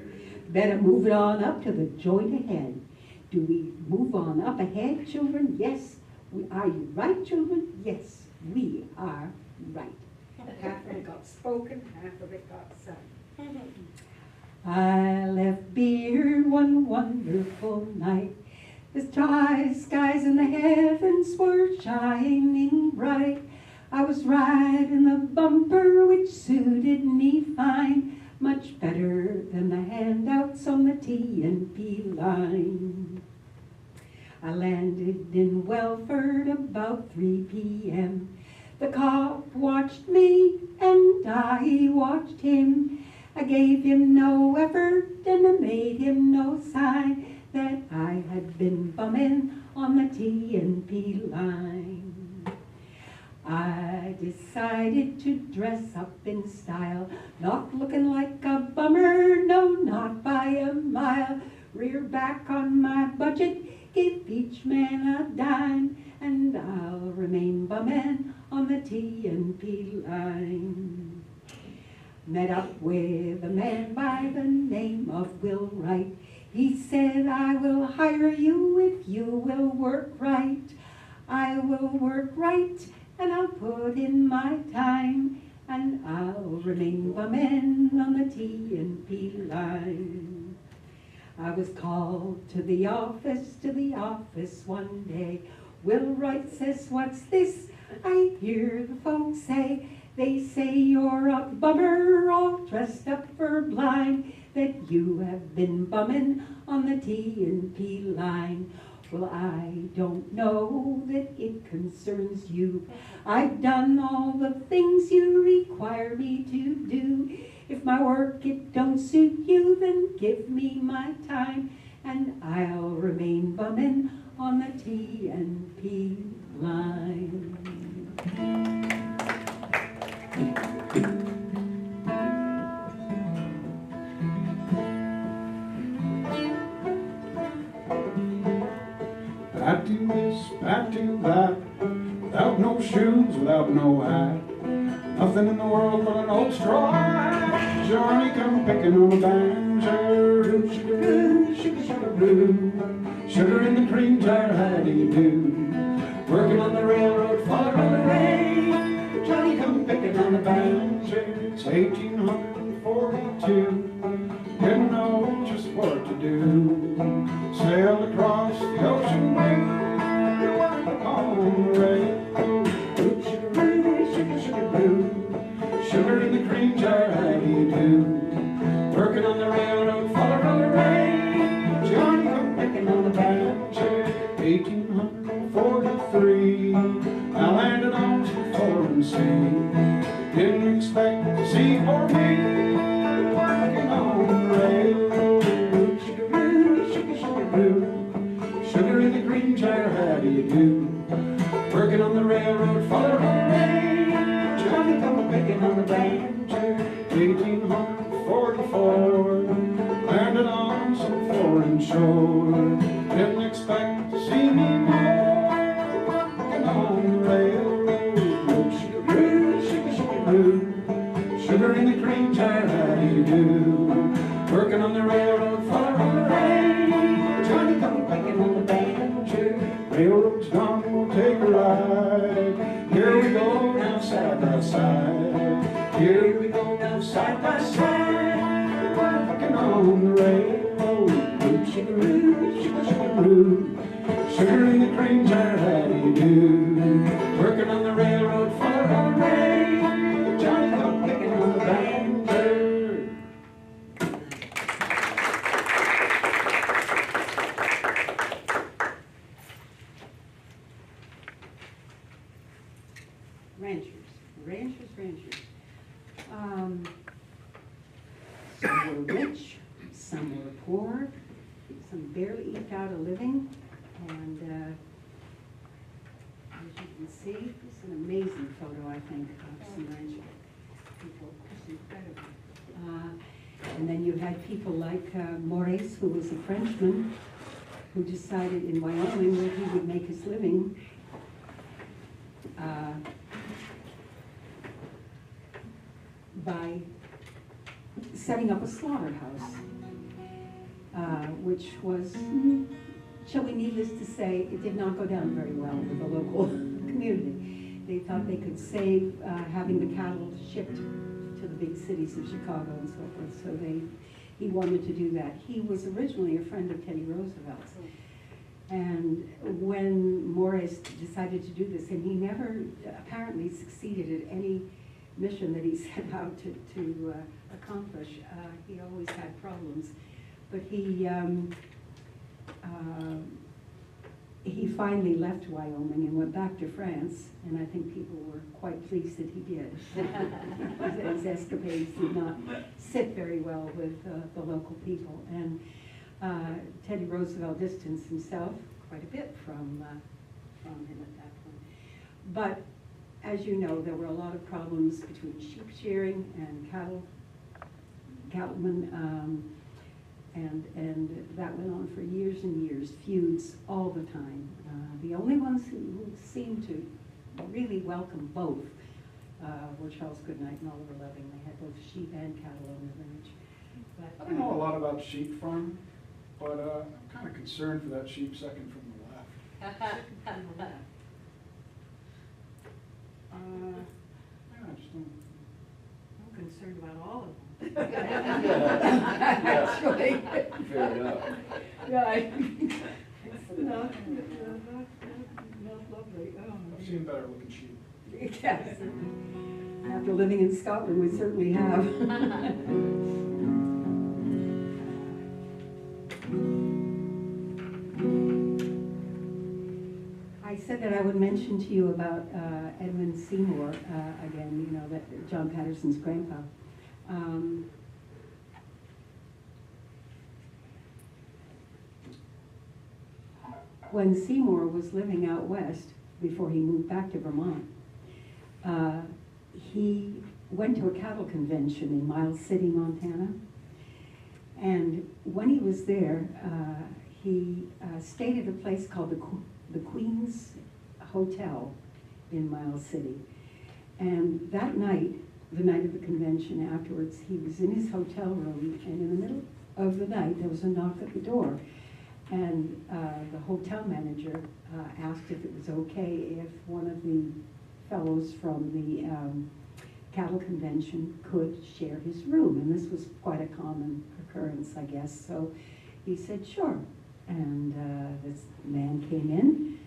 Better move it on up to the joint ahead. Do we move on up ahead, children? Yes. Are you right, children? Yes, we are right. Half of it got spoken, half of it got sung. I left beer one wonderful night. The skies and the heavens were shining bright. I was riding the bumper which suited me fine, much better than the handouts on the T&P line. I landed in Welford about 3 p.m. The cop watched me and I watched him. I gave him no effort and I made him no sign that I had been bumming on the T&P line. I decided to dress up in style, not looking like a bummer, no, not by a mile. Rear back on my budget, give each man a dime, and I'll remain bumming on the T&P line. Met up with a man by the name of Will Wright. He said, I will hire you if you will work right. I will work right, and I'll put in my time, and I'll remain bumming on the T&P line. I was called to the office one day. Will Wright says, what's this? I hear the folks say, they say you're a bummer all dressed up for blind, that you have been bumming on the T&P line. Well, I don't know that it concerns you. I've done all the things you require me to do. If my work it don't suit you, then give me my time, and I'll remain bumming on the T&P line. Back to this, back to that, without no shoes, without no hat. Nothing in the world but an old straw hat. Johnny come picking on a banjo. Sugar, sugar, sugar, blue. Sugar in the cream jar, how do you do? Working on the railroad, far on the rain. Johnny come picking on the banjo. It's 1842. Didn't know just what to do. Sailed across the ocean blue, working on the railroad. Sugar, sugar, sugar, blue. Sugar in the cream jar, how do you do? Working on the railroad, followed on the rain. Johnny come picking on the banjo. 1843. I landed on some foreign sea. Didn't expect to see for me. Working on the railroad. Sugar, sugar, sugar, blue. Sugar in the green jar, how do you do? Working on the railroad, followed on the rain. Johnny come picking on the banjo. 1844. Landed on some foreign shore. Didn't expect to see me more. Working on the railroad. Sugar, sugar, sugar, blue. Sugar in the cream jar, how do you do? Working on the railroad, followed on the rain. Johnny come picking on the banjo. Railroad's gone, we'll take a ride. Here we go now, side by side. Here we go now, side by side. Working on the railroad. Sugar, sugar, sugar, sugar in the cream jar. ranchers. Some were rich, some were poor, some barely eked out a living, and as you can see, it's an amazing photo, I think, of some rancher people. It's incredible. And then you had people like Maurice, who was a Frenchman, who decided in Wyoming where he would make his living. By setting up a slaughterhouse, which was, shall we needless to say, it did not go down very well with the local community. They thought they could save having the cattle shipped to the big cities of Chicago and so forth, so he wanted to do that. He was originally a friend of Teddy Roosevelt's. And when Morris decided to do this, and he never apparently succeeded at any mission that he set out to accomplish, he always had problems. But he finally left Wyoming and went back to France, and I think people were quite pleased that he did. His escapades did not sit very well with the local people. And Teddy Roosevelt distanced himself quite a bit from him at that point. But as you know, there were a lot of problems between sheep shearing and cattlemen, and that went on for years and years, feuds all the time. The only ones who seemed to really welcome both were Charles Goodnight and Oliver Loving. They had both sheep and cattle on the ranch. But, I don't know a lot about sheep farming, but I'm kind of concerned for that sheep second from the left. I just don't. I'm concerned about all of them. Actually. Fair enough. Right. It's not lovely. Oh, I've seen better looking sheep. yes. After living in Scotland, we certainly have. I said that I would mention to you about Edmund Seymour again, you know, that John Patterson's grandpa. When Seymour was living out west, before he moved back to Vermont, he went to a cattle convention in Miles City, Montana. And when he was there, he stayed at a place called the Queen's Hotel in Miles City. And that night, the night of the convention afterwards, he was in his hotel room, and in the middle of the night, there was a knock at the door. And the hotel manager asked if it was okay if one of the fellows from the cattle convention could share his room. And this was quite a common occurrence, I guess. So he said, sure. And this man came in,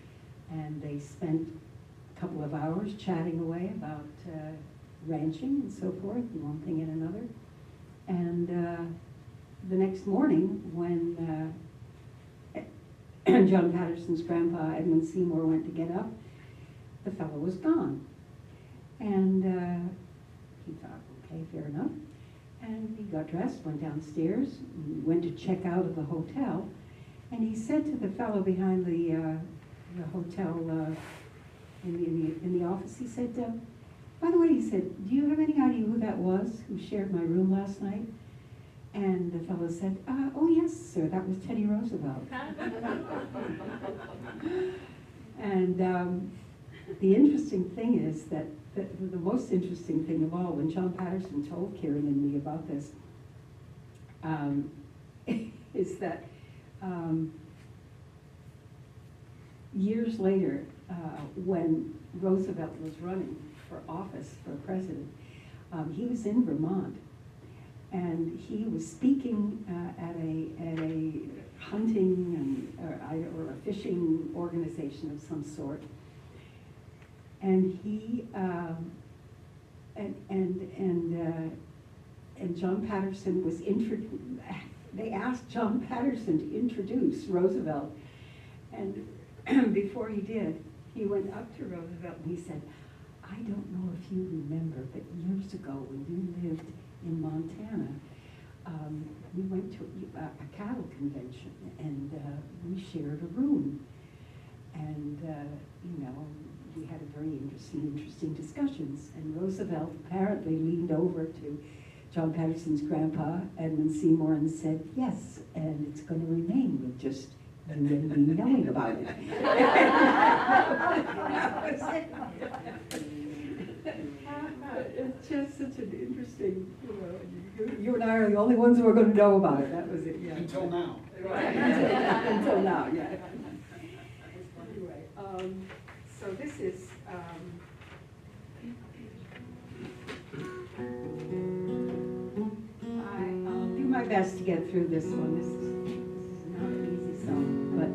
and they spent a couple of hours chatting away about ranching and so forth, and one thing and another. And the next morning, when John Patterson's grandpa, Edmund Seymour, went to get up, the fellow was gone. And he thought, okay, fair enough. And he got dressed, went downstairs, went to check out of the hotel, and he said to the fellow behind the hotel in the office, he said, by the way, he said, do you have any idea who that was who shared my room last night? And the fellow said, oh yes, sir, that was Teddy Roosevelt. And the interesting thing is that the most interesting thing of all, when John Patterson told Kieran and me about this, is that years later, when Roosevelt was running for office for president, he was in Vermont, and he was speaking at a hunting or a fishing organization of some sort, and he and John Patterson was they asked John Patterson to introduce Roosevelt, and before he did, he went up to Roosevelt and he said, I don't know if you remember, but years ago when you lived in Montana, we went to a cattle convention, and we shared a room. And, you know, we had a very interesting discussions. And Roosevelt apparently leaned over to John Patterson's grandpa, Edmund Seymour, and said, yes, and it's going to remain with just you and me knowing about it. It's just such an interesting, you and I are the only ones who are going to know about it. That was it, yeah. Until now. Until now, yeah. Anyway, so this is, I'll do my best to get through this one. This is not an easy song, but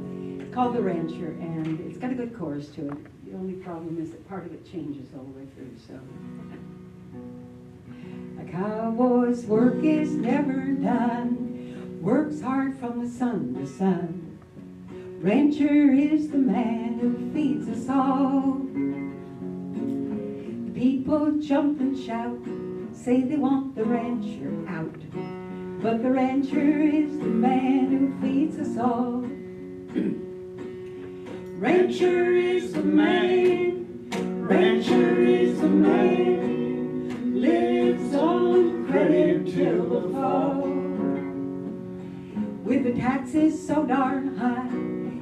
it's called The Rancher, and it's got a good chorus to it. The only problem is that part of it changes all the way through, so. A cowboy's work is never done, works hard from the sun to sun. Rancher is the man who feeds us all. The people jump and shout, say they want the rancher out. But the rancher is the man who feeds us all. Rancher is the man, rancher is the man, lives on credit till the fall. With the taxes so darn high,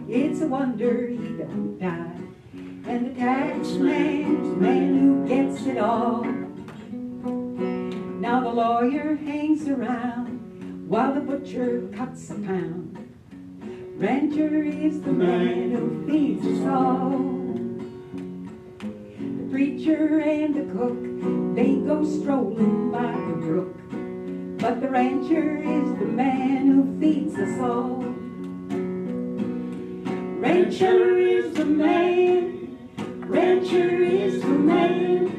it's a wonder he don't die. And the tax man's the man who gets it all. Now the lawyer hangs around while the butcher cuts a pound. Rancher is the man who feeds us all. The preacher and the cook, they go strolling by the brook. But the rancher is the man who feeds us all. Rancher is the man, rancher is the man,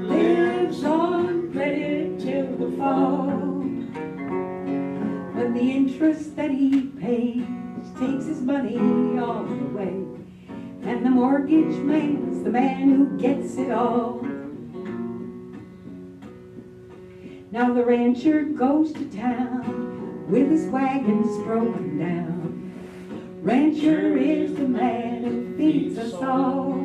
lives on credit till the fall. When the interest that he pays takes his money all the way, and the mortgage man's the man who gets it all. Now the rancher goes to town with his wagons broken down. Rancher is the man who feeds us all.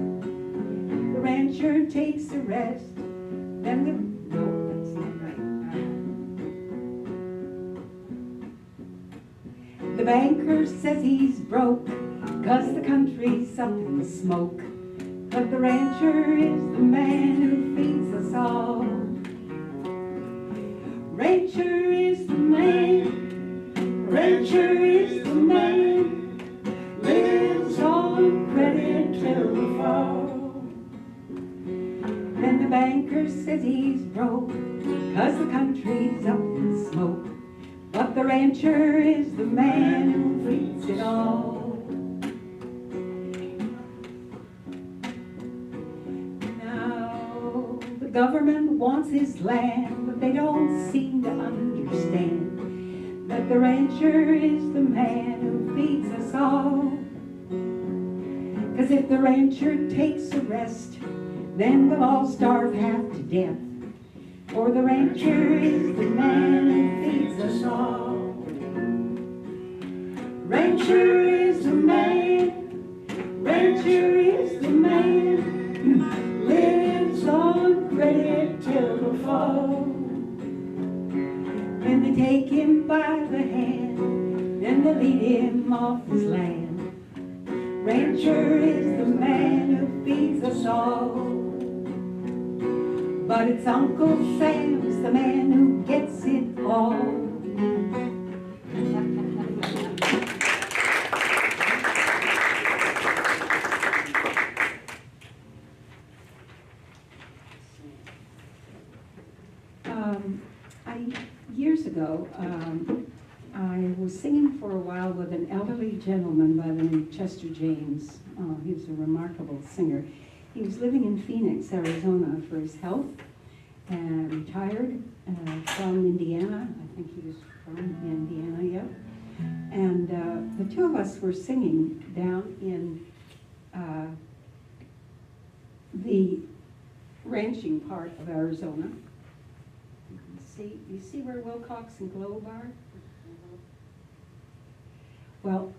The rancher takes a rest, then no, that's not right. The banker says he's broke, 'cause the country's up in smoke. But the rancher is the man who feeds us all. Rancher is the man, rancher is the man, lives on credit till the fall. Then the banker says he's broke, 'cause the country's up in smoke. But the rancher is the man who feeds it all. Now the government wants his land, but they don't seem to understand that the rancher is the man who feeds us all. 'Cause if the rancher takes a rest, then we'll all starve half to death. For the rancher is the man who feeds us all. Rancher is the man, rancher is the man, lives on credit till the fall. When they take him by the hand, then they lead him off his land. Rancher is the man who feeds us all. But it's Uncle Sam's the man who gets it all. Years ago, I was singing for a while with an elderly gentleman by the name of Chester James. He was a remarkable singer. He was living in Phoenix, Arizona for his health, and retired from Indiana. I think he was from Indiana, yeah. And the two of us were singing down in ranching part of Arizona. You see where Wilcox and Globe are? Well,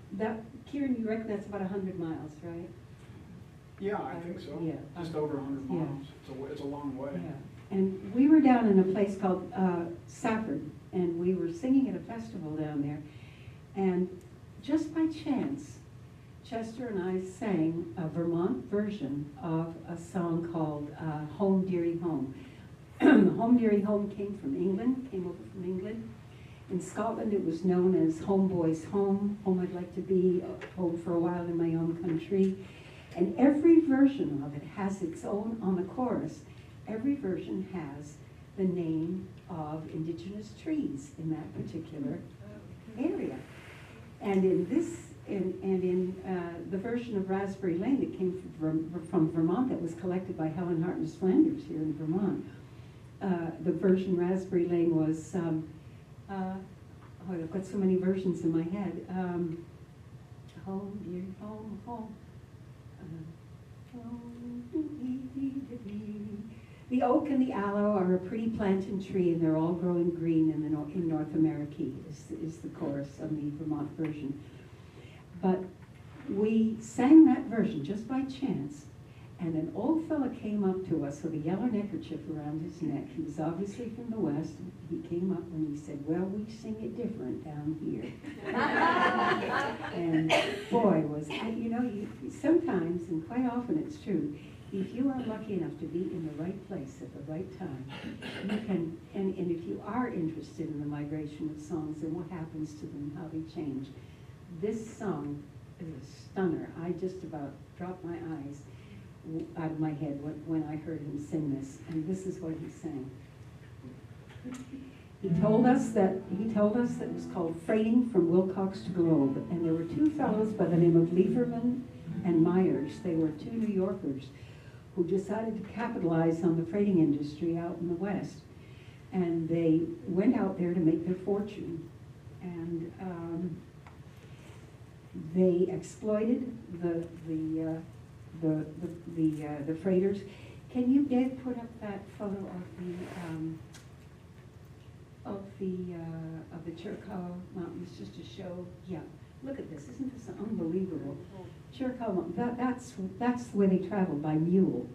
Kieran, you reckon that's about 100 miles, right? Yeah, I think so. Yeah. Just over 100 Yeah. miles. It's a long way. Yeah. And we were down in a place called Safford, and we were singing at a festival down there. And just by chance, Chester and I sang a Vermont version of a song called Home Dearie Home. Home Dearie Home came over from England. In Scotland it was known as Home Boys Home, Home I'd Like to Be, Home for a While in My Own Country. And every version of it has its own, on the chorus, every version has the name of indigenous trees in that particular area. And in the version of Raspberry Lane that came from Vermont, that was collected by Helen Hartness Flanders here in Vermont, the version Raspberry Lane was, I've got so many versions in my head. Home, dear home, home. The oak and the aloe are a pretty plant and tree, and they're all growing green in North America, is the chorus of the Vermont version. But we sang that version just by chance, and an old fella came up to us with a yellow neckerchief around his neck. He was obviously from the West. He came up and he said, "Well, we sing it different down here." And boy, sometimes, and quite often it's true, if you are lucky enough to be in the right place at the right time, you can, and if you are interested in the migration of songs and what happens to them, how they change, this song is a stunner. I just about dropped my eyes out of my head when I heard him sing this, and this is what he sang. He told us that it was called Freighting from Wilcox to Globe, and there were two fellows by the name of Lieberman and Myers. They were two New Yorkers who decided to capitalize on the freighting industry out in the West, and they went out there to make their fortune, and they exploited the freighters. Can you, Dave, put up that photo of the Chiricahua Mountains just to show? Yeah, look at this. Isn't this unbelievable? Chiricahua Mountains. That's the way they traveled, by mule.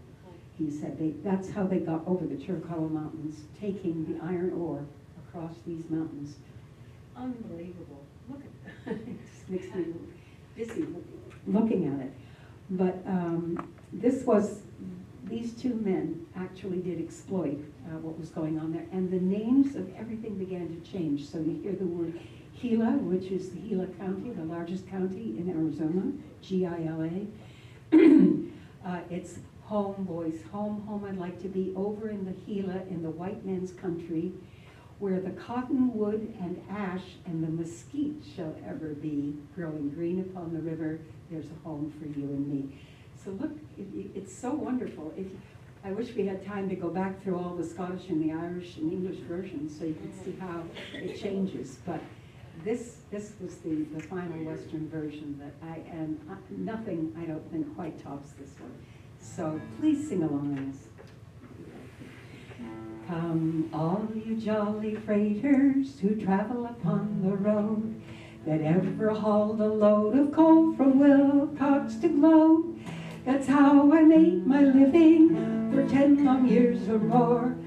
He said that's how they got over the Chiricahua Mountains, taking the iron ore across these mountains. Unbelievable. Look at that. It just makes me dizzy looking at it. But these two men actually did exploit what was going on there, and the names of everything began to change. So you hear the word Gila, which is the Gila County, the largest county in Arizona, Gila. It's home, boys, home, home I'd like to be, over in the Gila, in the white man's country, where the cottonwood and ash and the mesquite shall ever be, growing green upon the river. There's a home for you and me. So look, it's so wonderful. I wish we had time to go back through all the Scottish and the Irish and English versions so you could see how it changes. But this was the final Western version nothing, I don't think, quite tops this one. So please sing along on this. Come, all you jolly freighters who travel upon the road, that ever hauled a load of coal from Wilcox to Globe. That's how I made my living for 10 long years or more,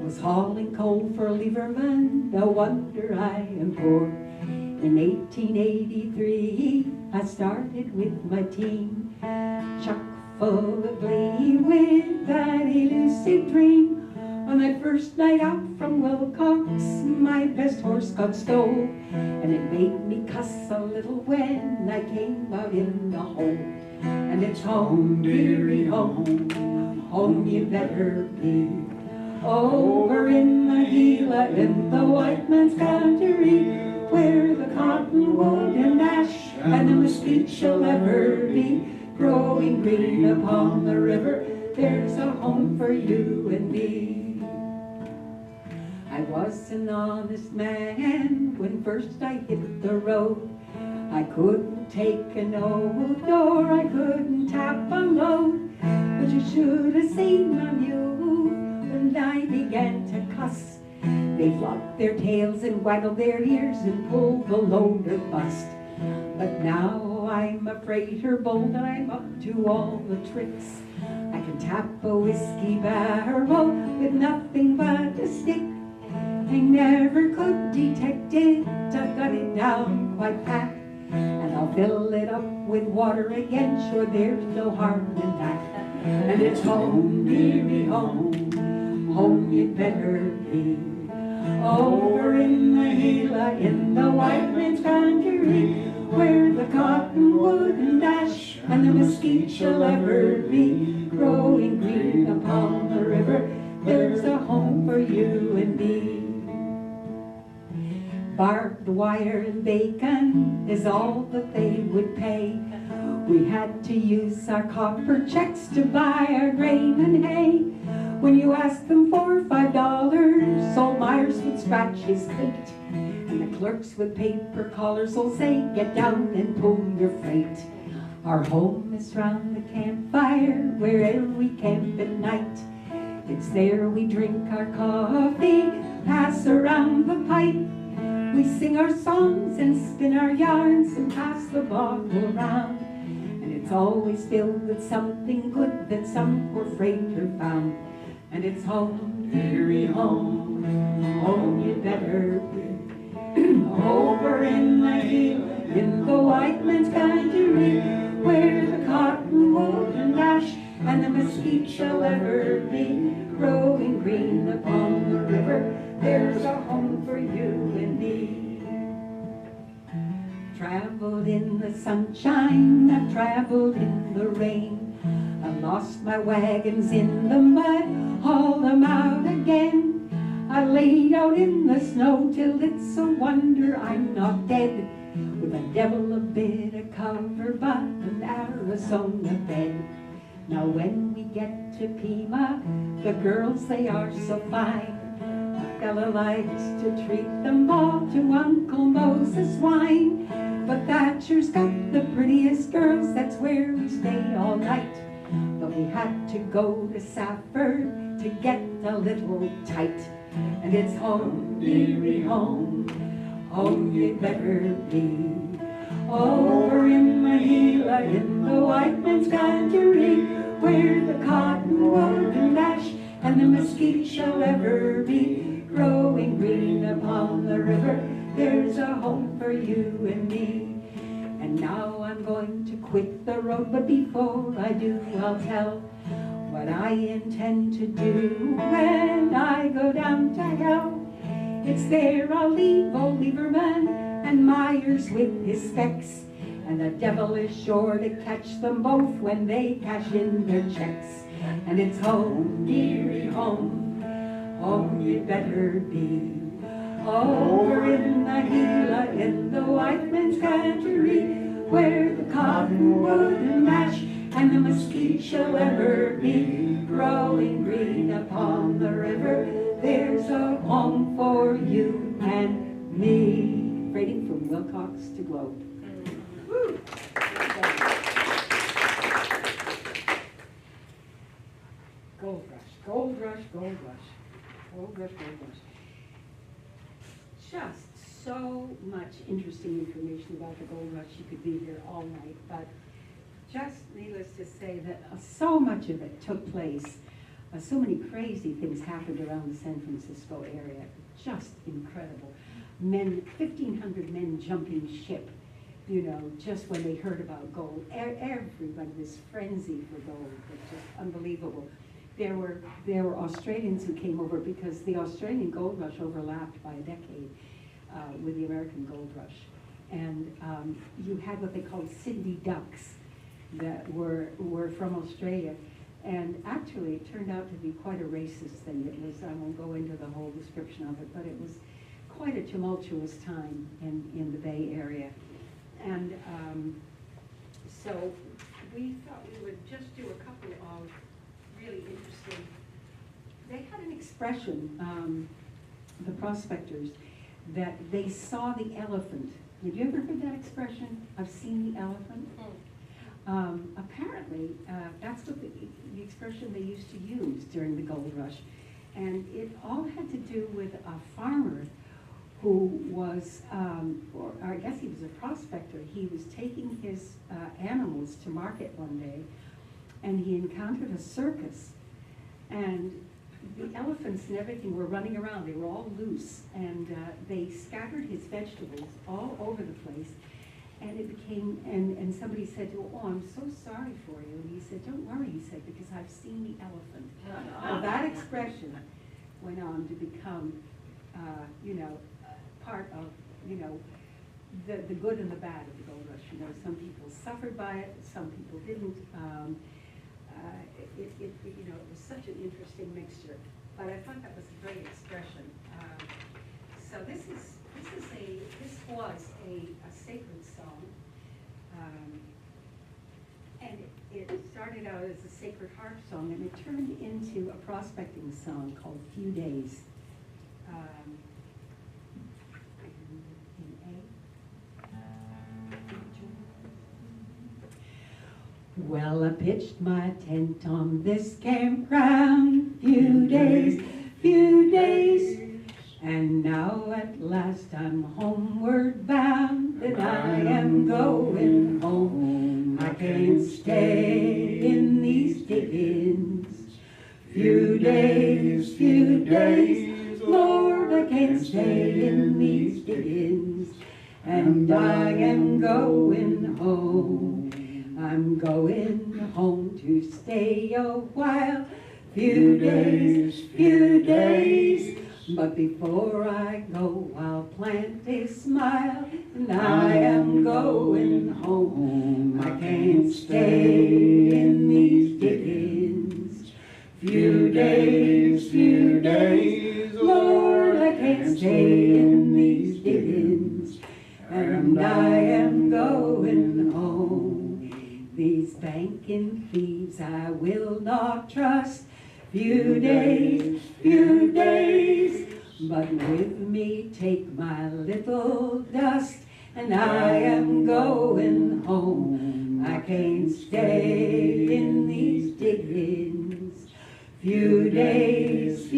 was hauling coal for Lieberman. No wonder I am poor. In 1883 I started with my team, chock full of glee with that elusive dream. On that first night out from Wilcox, my best horse got stole, and it made me cuss a little when I came out in the hole. And it's home, dearie, home, home you better be, over in the Gila, in the white man's country, where the cottonwood and ash and the mesquite shall ever be, growing green upon the river. There's a home for you and me. I was an honest man when first I hit the road. I couldn't take an oath or I couldn't tap a load, but you should have seen my mule and I began to cuss. They flopped their tails and waggled their ears and pulled the load or bust. But now I'm a freighter bold, I'm up to all the tricks. I can tap a whiskey barrel with nothing but a stick. They never could detect it, I've got it down quite pat. And I'll fill it up with water again, sure there's no harm in that. And it's home, dearie home, home you'd better be. Over in the Gila, in the white man's country, where the cottonwood and ash and the mesquite shall ever be. Growing green upon the river, there's a home for you and me. Barbed wire and bacon is all that they would pay. We had to use our copper checks to buy our grain and hay. When you asked them for $5, old Myers would scratch his pate. And the clerks with paper collars will say, get down and pull your freight. Our home is round the campfire, wherever we camp at night. It's there we drink our coffee, pass around the pipe. We sing our songs and spin our yarns and pass the bottle around. And it's always filled with something good that some poor freighter found. And it's home, dearie home, home you better be. Over in the Gila, in the white man's country, where the cottonwood and ash and the mesquite shall ever be. Growing green upon the river, there's a home for you and me. Traveled in the sunshine, I've traveled in the rain. I lost my wagons in the mud, hauled them out again. I laid out in the snow till it's a wonder I'm not dead. With a devil a bit of cover but an Arizona bed. Now when we get to Pima, the girls they are so fine. A fella likes to treat them all to Uncle Moses wine. But Thatcher's got the prettiest girls, that's where we stay all night. But we had to go to Safford to get a little tight. And it's home, dearie home, home you'd better be. Over in the Gila, in the white man's country, where the cottonwood and ash and the mesquite shall ever be. Growing green upon the river, there's a home for you and me. And now I'm going to quit the road, but before I do, I'll tell what I intend to do when I go down to hell. It's there I'll leave old Lieberman and Myers with his specs. And the devil is sure to catch them both when they cash in their checks. And it's home, dearie home, home you'd better be. Over in the Gila, in the white man's country, where the cottonwood and ash and the mesquite shall ever be. Growing green upon the river, there's a home for you and me. Freighting from Wilcox to Globe. Woo. Gold rush, gold rush, gold rush, gold rush, gold rush. Just so much interesting information about the gold rush. You could be here all night, but just needless to say that so much of it took place. So many crazy things happened around the San Francisco area. Just incredible. 1,500 men jumping ship, you know, just when they heard about gold. Everybody was frenzied for gold. It's just unbelievable. There were Australians who came over because the Australian gold rush overlapped by a decade with the American gold rush. And you had what they called Sydney ducks that were from Australia. And actually, it turned out to be quite a racist thing. It was, I won't go into the whole description of it, but it was quite a tumultuous time in the Bay Area. And so we thought we would just do a couple of really interesting, they had an expression, the Prospectors, that they saw the elephant. Have you ever heard that expression? I've seen the elephant. Apparently, that's what the expression they used to use during the gold rush. And it all had to do with a farmer who was, or I guess he was a prospector. He was taking his animals to market one day, and he encountered a circus. And the elephants and everything were running around. They were all loose, and they scattered his vegetables all over the place. And it became, and somebody said to him, "Oh, I'm so sorry for you." And he said, "Don't worry," he said, "because I've seen the elephant." Well, that expression went on to become, part of, the good and the bad of the gold rush. Some people suffered by it, some people didn't. It was such an interesting mixture. But I thought that was a great expression. So this was a sacred song, and it started out as a sacred harp song, and it turned into a prospecting song called "Few Days." Well, I pitched my tent on this campground, few days, and now at last I'm homeward bound, and I am going home. I can't stay in these diggings. Few days, Lord, I can't stay in these diggings, and I am going home. I'm going home to stay a while, few days, but before I go, I'll plant a smile, and I am going home. I can't stay in these diggings. Few days, Lord, I can't stay in these diggings, and I am going home. These banking thieves I will not trust, few days, but with me take my little dust, and I am going home. I can't stay in these diggings. Few days,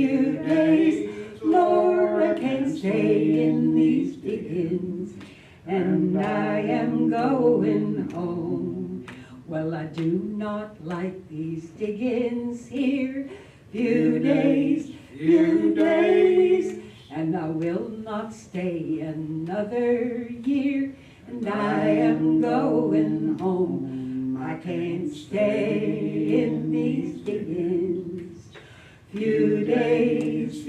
Lord, I can't stay in these diggings, and I am going home. Well, I do not like these diggings here, few days, and I will not stay another year, and I am going home. I can't stay in these diggings. Few days,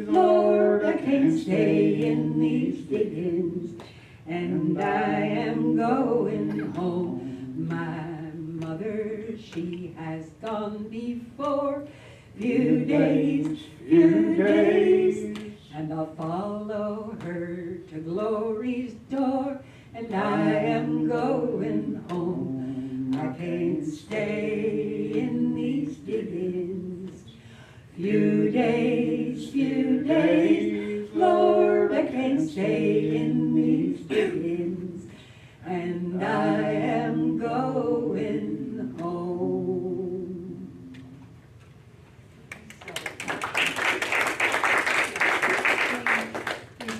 Lord, I can't stay in these diggings, and I am going home. My mother, she has gone before, few days, and I'll follow her to glory's door, and I am going home. I can't stay in these diggings. Few days, Lord, I can't stay in these diggings, and I am going home.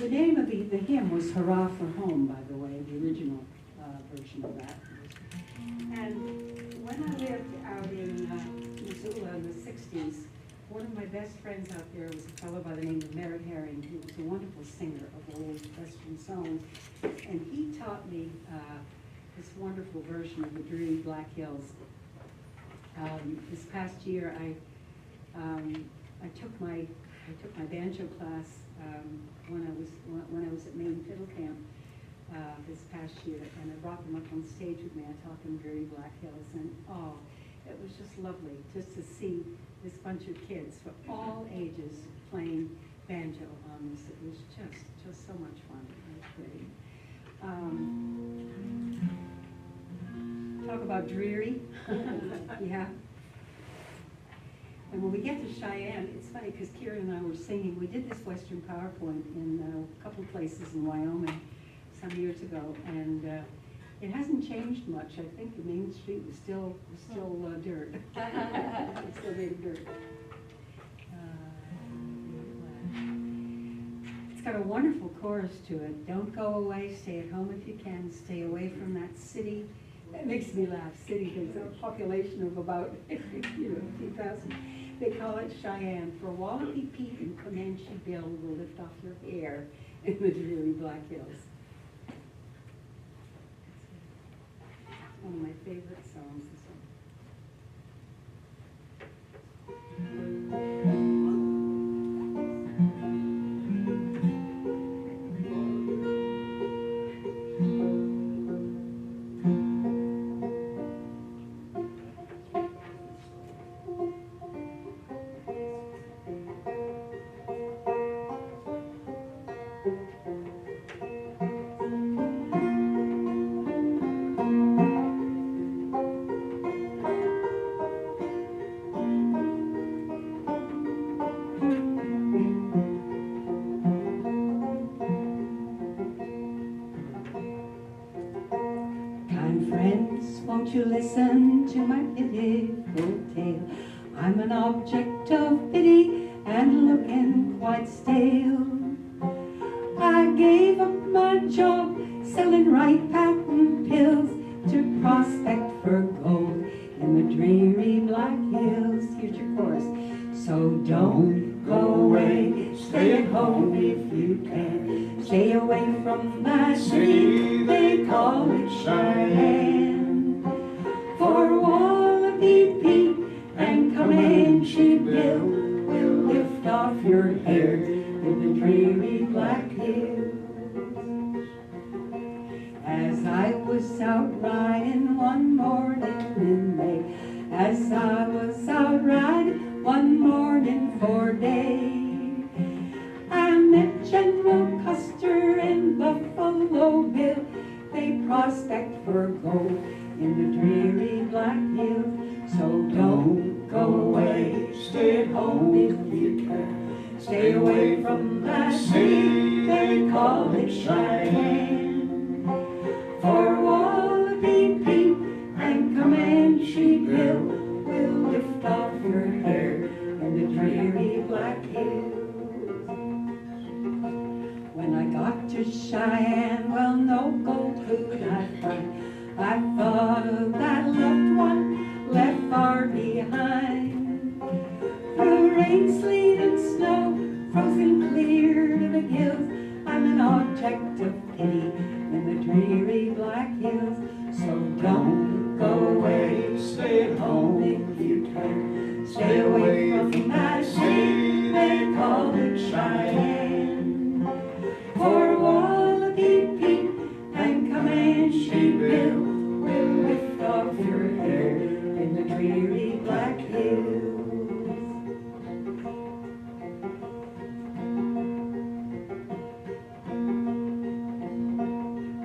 The name of the hymn was "Hurrah for Home," by the way, the original version of that. And when I lived out in Missoula in the 60s, one of my best friends out there was a fellow by the name of Merritt Herring, who was a wonderful singer of old Western songs. And he taught me this wonderful version of the Dreary Black Hills. This past year, I took my banjo class when I was at Maine Fiddle Camp this past year, and I brought them up on stage with me. I taught them Dreary Black Hills, and it was just lovely just to see this bunch of kids for all ages playing banjo on this. It was just so much fun. It was great. Talk about dreary. Yeah. And when we get to Cheyenne, it's funny because Kieran and I were singing. We did this Western PowerPoint in a couple places in Wyoming some years ago, and it hasn't changed much. I think the Main Street was still dirt. It's still made of dirt. got a wonderful chorus to it. Don't go away, stay at home if you can, stay away from that city. That makes me laugh. City, there's a population of about 50,000. They call it Cheyenne. For Wallaby Pete and Comanche Bill will lift off your hair in the dreary Black Hills. It's one of my favorite songs, this one. Won't you listen to my pitiful tale? I'm an object of pity and looking quite stale. I gave up my job selling right patent pills to prospect for gold in the dreary Black Hills. Here's your chorus. So don't go away, stay at home if you can. Stay away from that city, they call it Cheyenne. For Wallaby Pete and Comanche Bill will lift off your hair in the dreary Black Hills. As I was out riding one morning in May, as I was out riding one morning for day, I met General Custer and Buffalo Bill. They prospect for gold in the dreary Black Hills. So don't go away, stay at home if you can. Stay away from that city, they call it Cheyenne. For Wallaby Pete and Comanche Bill will lift off your hair in the dreary Black Hills. When I got to Cheyenne, well, no gold could I find. I thought of that loved one left far behind. Through rain, sleet, and snow, frozen clear to the gills, I'm an object of pity in the dreary Black Hills. So don't go away, stay at home if you can. Stay away from that city, they call it Cheyenne. For Wallaby Pete and Comanche Bill will lift off your hair in the dreary Black Hills.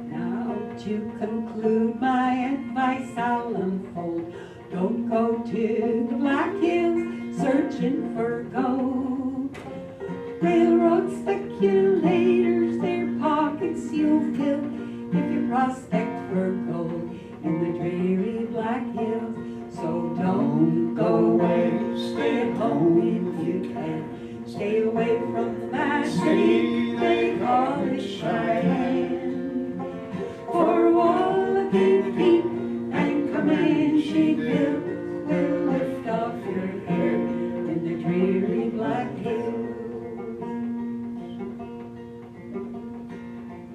Now to conclude my advice I'll unfold. Don't go to the Black Hills searching for gold. Railroad speculators, their pockets you'll fill if you prospect for gold in the dreary Black Hills. So don't go away, stay at home if you can. Stay away from that city, they call it Cheyenne. For Wallaby Pete and Comanche Bill will lift off your hair in the dreary Black Hills.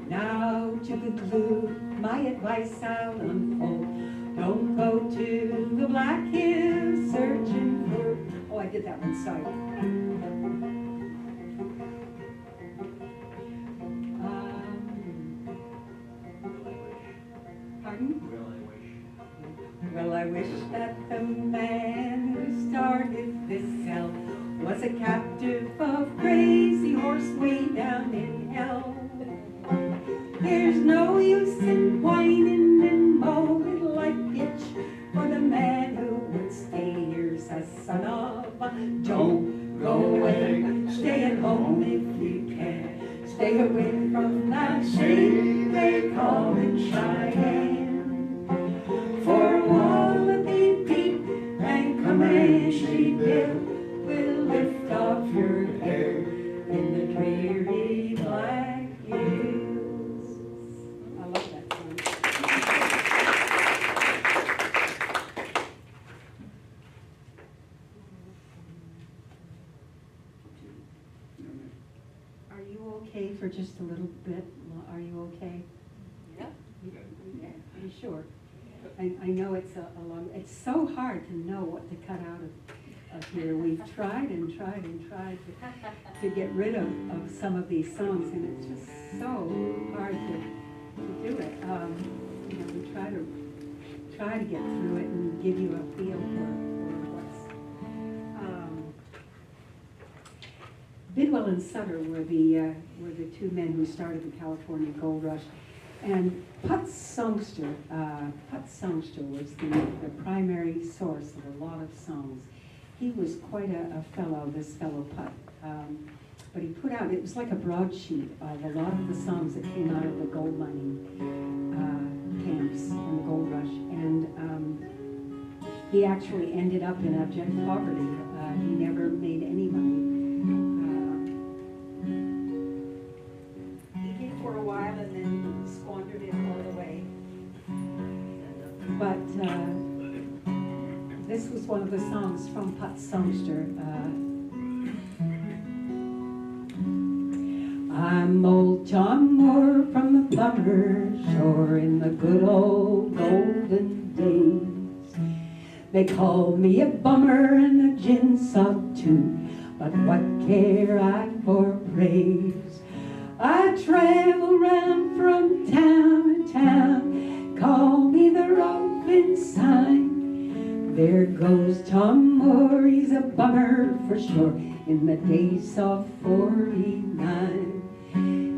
Now to conclude my advice I'll unfold. Don't go to the Black Hills searching for... Oh, I did that one, sorry. Pardon? Well, I wish that the man who started this hell was a captive of crazy horse way down in hell. There's no use in whining and moaning like pitch for the man who would stay here's a son of a... Don't go away, stay at home if you can. Stay away from that city, they call it Cheyenne. For Wallaby Pete and Comanche Bill will lift off your hair in the dreary Black for just a little bit? Are you okay? Yeah. Are you sure? I know it's a long, it's so hard to know what to cut out of here. We've tried and tried and tried to get rid of some of these songs, and it's just so hard to do it. You know, we try to get through it and give you a feel for what's. Bidwell and Sutter were the two men who started the California Gold Rush, and Put Songster was the primary source of a lot of songs. He was quite a fellow, this fellow Put. But he put out, it was like a broadsheet of a lot of the songs that came out of the gold mining camps and the gold rush. And he actually ended up in abject poverty. He never made any money. He did for a while and then squandered it all away. But this was one of the songs from Put Songster. I'm old John Moore from the Bummer Shore in the good old golden days. They called me a bummer and a gin sub too, but what care I for praise? I travel round from town to town, call me the roving sign. There goes Tom Moore, he's a bummer for sure, in the days of 49.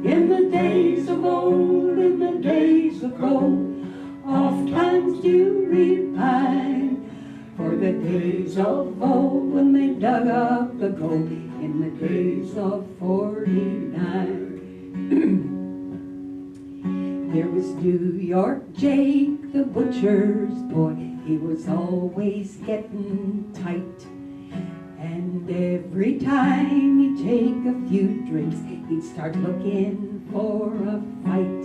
In the days of old, in the days of gold, oft times do repine for the days of old when they dug up the gold in the days of 49. There was New York Jake, the butcher's boy. He was always getting tight. And every time he'd take a few drinks, he'd start looking for a fight.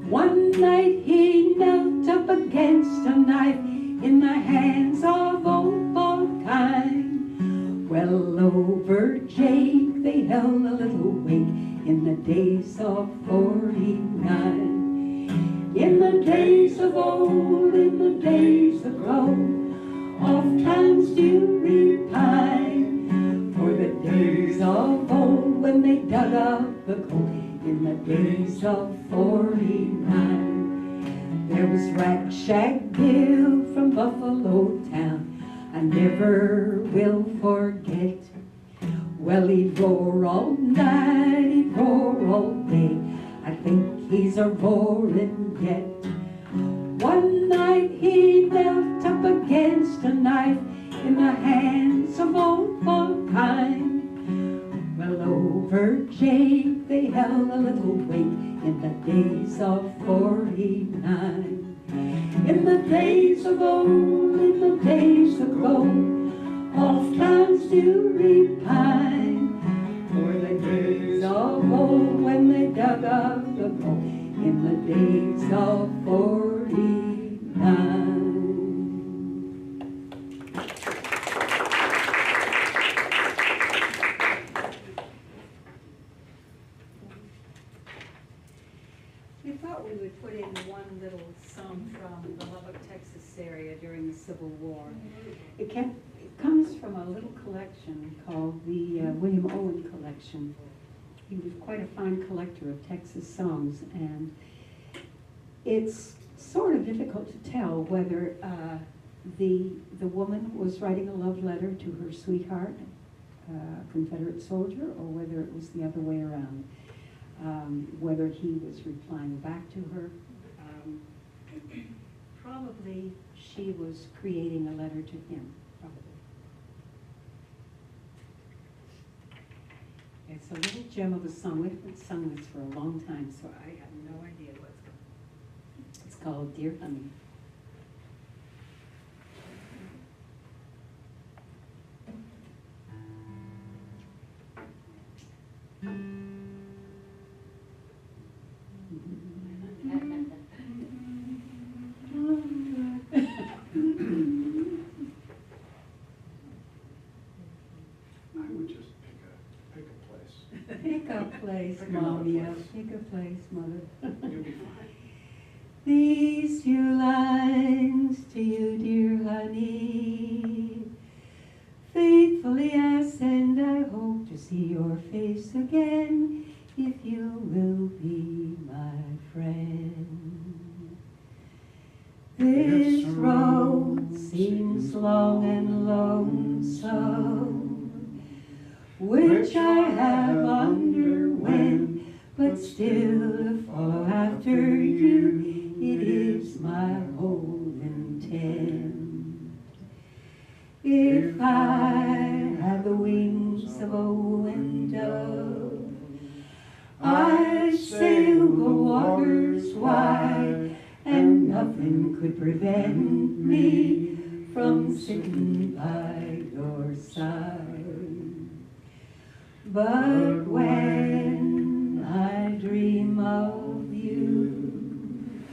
One night he knelt up against a knife in the hands of old Balkine. Well, over Jake they held a little wake in the days of 49. In the days of old, in the days of gold, oft times do repine for the days of old when they dug up the gold in the days of 49. There was Rackshag Bill from Buffalo Town, I never will forget. Well, he'd roar all night, he'd roar all day, I think he's a roaring yet. One night he knelt up against a knife in the hands of old Balkine. Well, over Jake they held a little wake in the days of 49. In the days of old, in the days of gold, oft times do repine for the days of old when they dug up the gold in the days of 49. We thought we would put in one little song from the Lubbock, Texas area during the Civil War. It comes from a little collection called the William Owen Collection. He was quite a fine collector of Texas songs, and it's sort of difficult to tell whether the woman was writing a love letter to her sweetheart, Confederate soldier, or whether it was the other way around. Whether he was replying back to her. Probably she was creating a letter to him, probably. It's a little gem of a song. We haven't sung this for a long time, so I have no idea what it's called. It's called Dear Honey. I would just pick a place. Pick a place. place, Pick another Mom, yeah. place. Pick a place, Mother. You'll be fine. These few lines to you, dear honey. Faithfully I send, I hope to see your face again, if you will be my friend. This road seems long and lonesome, which I have underwent, but still to follow after you, it is my whole intent. If I had the wings of a wind dove, I'd sail the waters wide, and nothing could prevent me from sitting by your side. But when I dream of you,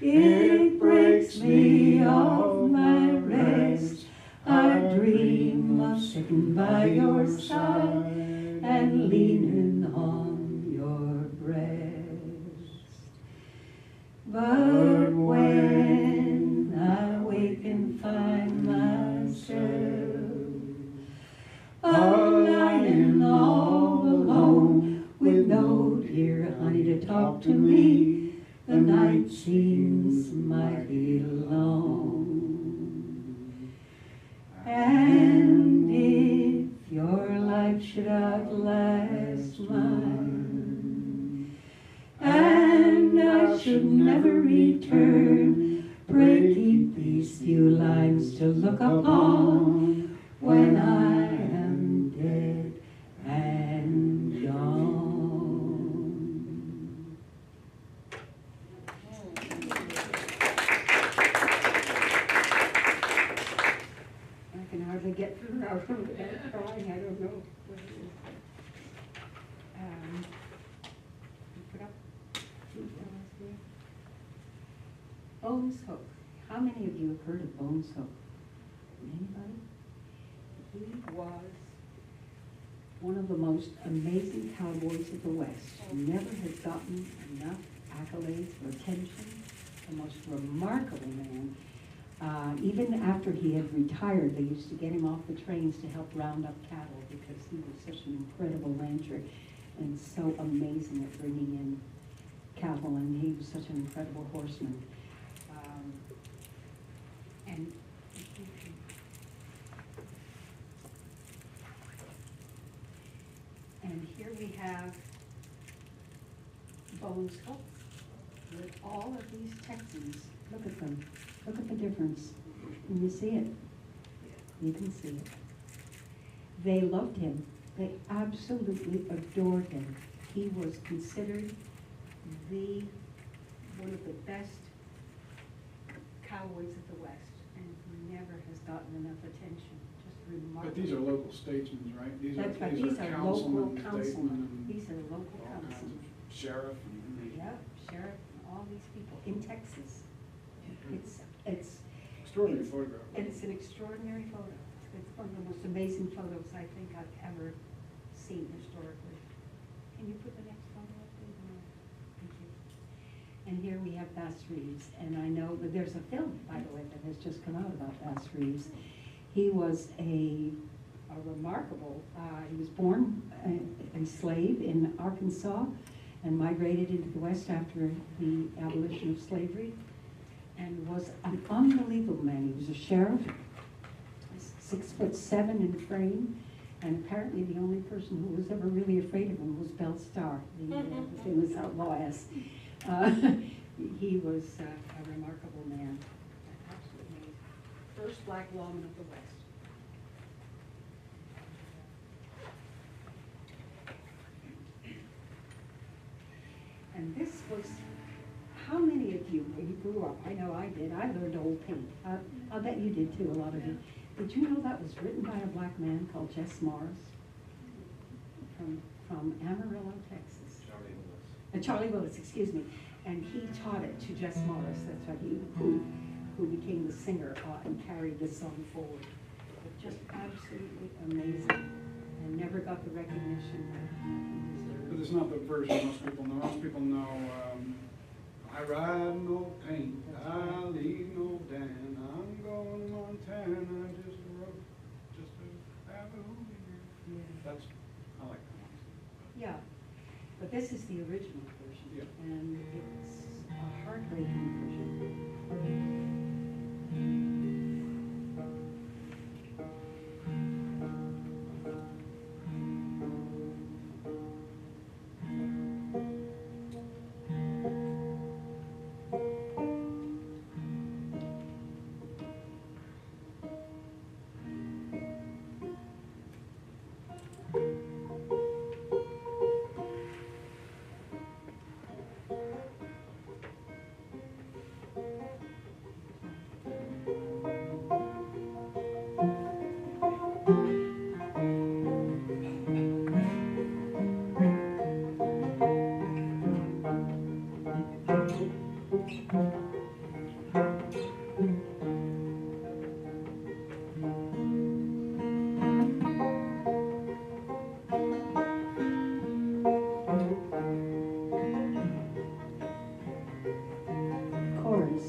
it breaks me of my rest. I dream of sitting by your side and leaning on your breast. But when I wake and find myself lying all alone, with no dear honey to talk to me, the night seems mighty long. And if your life should outlast mine, and I should never return, pray keep these few lines to look upon when I am dead and gone. I can hardly get through our room without crying. I don't know what it is. Put up two fellows here. Bones Hook. How many of you have heard of Bones Hook? Anybody? He was one of the most amazing cowboys of the West. Never has gotten enough accolades or attention. The most remarkable man. Even after he had retired, they used to get him off the trains to help round up cattle because he was such an incredible rancher and so amazing at bringing in cattle, and he was such an incredible horseman. And here we have Bones Hook with all of these Texans. Look at them. Look at the difference. Can you see it? You can see it. They loved him. They absolutely adored him. He was considered one of the best cowboys of the West, and he never has gotten enough attention. Just remarkable. But these are local statesmen, right? That's right. These are local councilmen. These are local councilmen. Sheriff and Yeah, sheriff and all these people in Texas. It's extraordinary photograph. It's an extraordinary photo. It's one of the most amazing photos I think I've ever seen historically. Can you put the next photo up, please? No. Thank you. And here we have Bass Reeves, and I know that there's a film, by the way, that has just come out about Bass Reeves. He was a remarkable, he was born a slave in Arkansas and migrated into the West after the abolition of slavery, and was an unbelievable man. He was a sheriff, 6'7" in frame, and apparently the only person who was ever really afraid of him was Belle Starr, the famous Outlaws. He was a remarkable man, absolutely amazing. First black lawman of the West. And this was, how many of you, when you grew up, I know I did, I learned old paint. I'll bet you did too, a lot of you. Did you know that was written by a black man called Jess Morris from Amarillo, Texas? Charlie Willis, excuse me. And he taught it to Jess Morris, that's right, who became the singer and carried this song forward. But just absolutely amazing, and never got the recognition that he deserved. But it's not the version most people know. Most people know, I ride no paint, I leave no Dan, I'm going to Montana just to have a movie. That's, I like that one. Yeah, but this is the original version, Yeah. and it's a heartbreaking version. Chorus.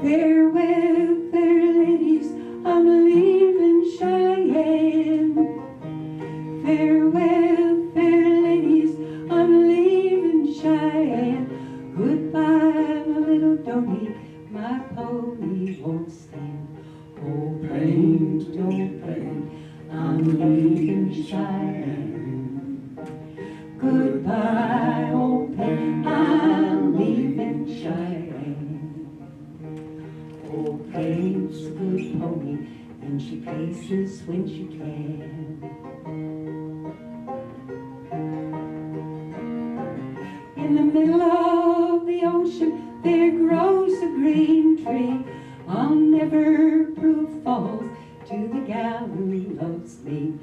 Farewell, fair ladies, I'm leaving Cheyenne. Farewell, fair ladies, I'm leaving Cheyenne. Goodbye, my little doggy, my pony won't stand. Oh, pain, don't pain, I'm leaving Cheyenne. Goodbye, old pain, I'm leaving Cheyenne. Old pain's a good pony, and she paces when she can. In the middle of the ocean, there grows a green tree. I'll never prove false to the gal who loves me.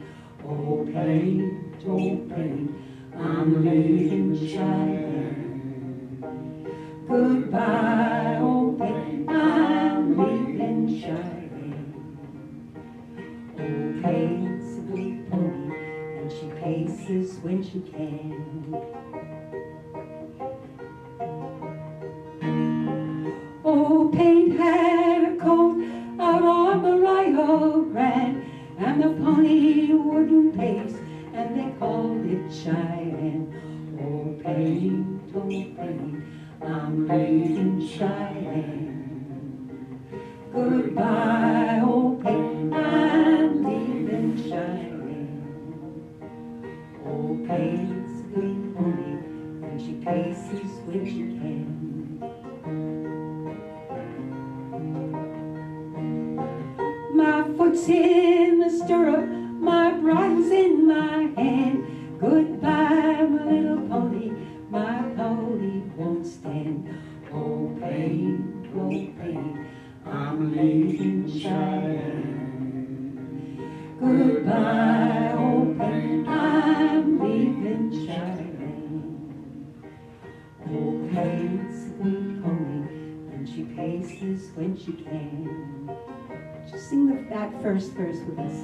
Oh, pain, oh, pain, I'm leaving Cheyenne. Goodbye, old pain, I'm leaving Cheyenne. Old pain's a good pony, and she paces when she can. Old paint had a coat out on the Rio Grande, and the pony wouldn't pace, and they called it Cheyenne. Old paint, I'm leaving Cheyenne. Goodbye, old paint, I'm leaving Cheyenne. Old paint's a good pony, and she paces when she can. My foot's in the stirrup, my bridle's in my hand. Goodbye, my little pony, my pony won't stand. Oh, pain, I'm leaving Cheyenne. Goodbye, old pain, I'm leaving Cheyenne. Old pain's a good pony, and she paces when she can. Just sing that first verse with us.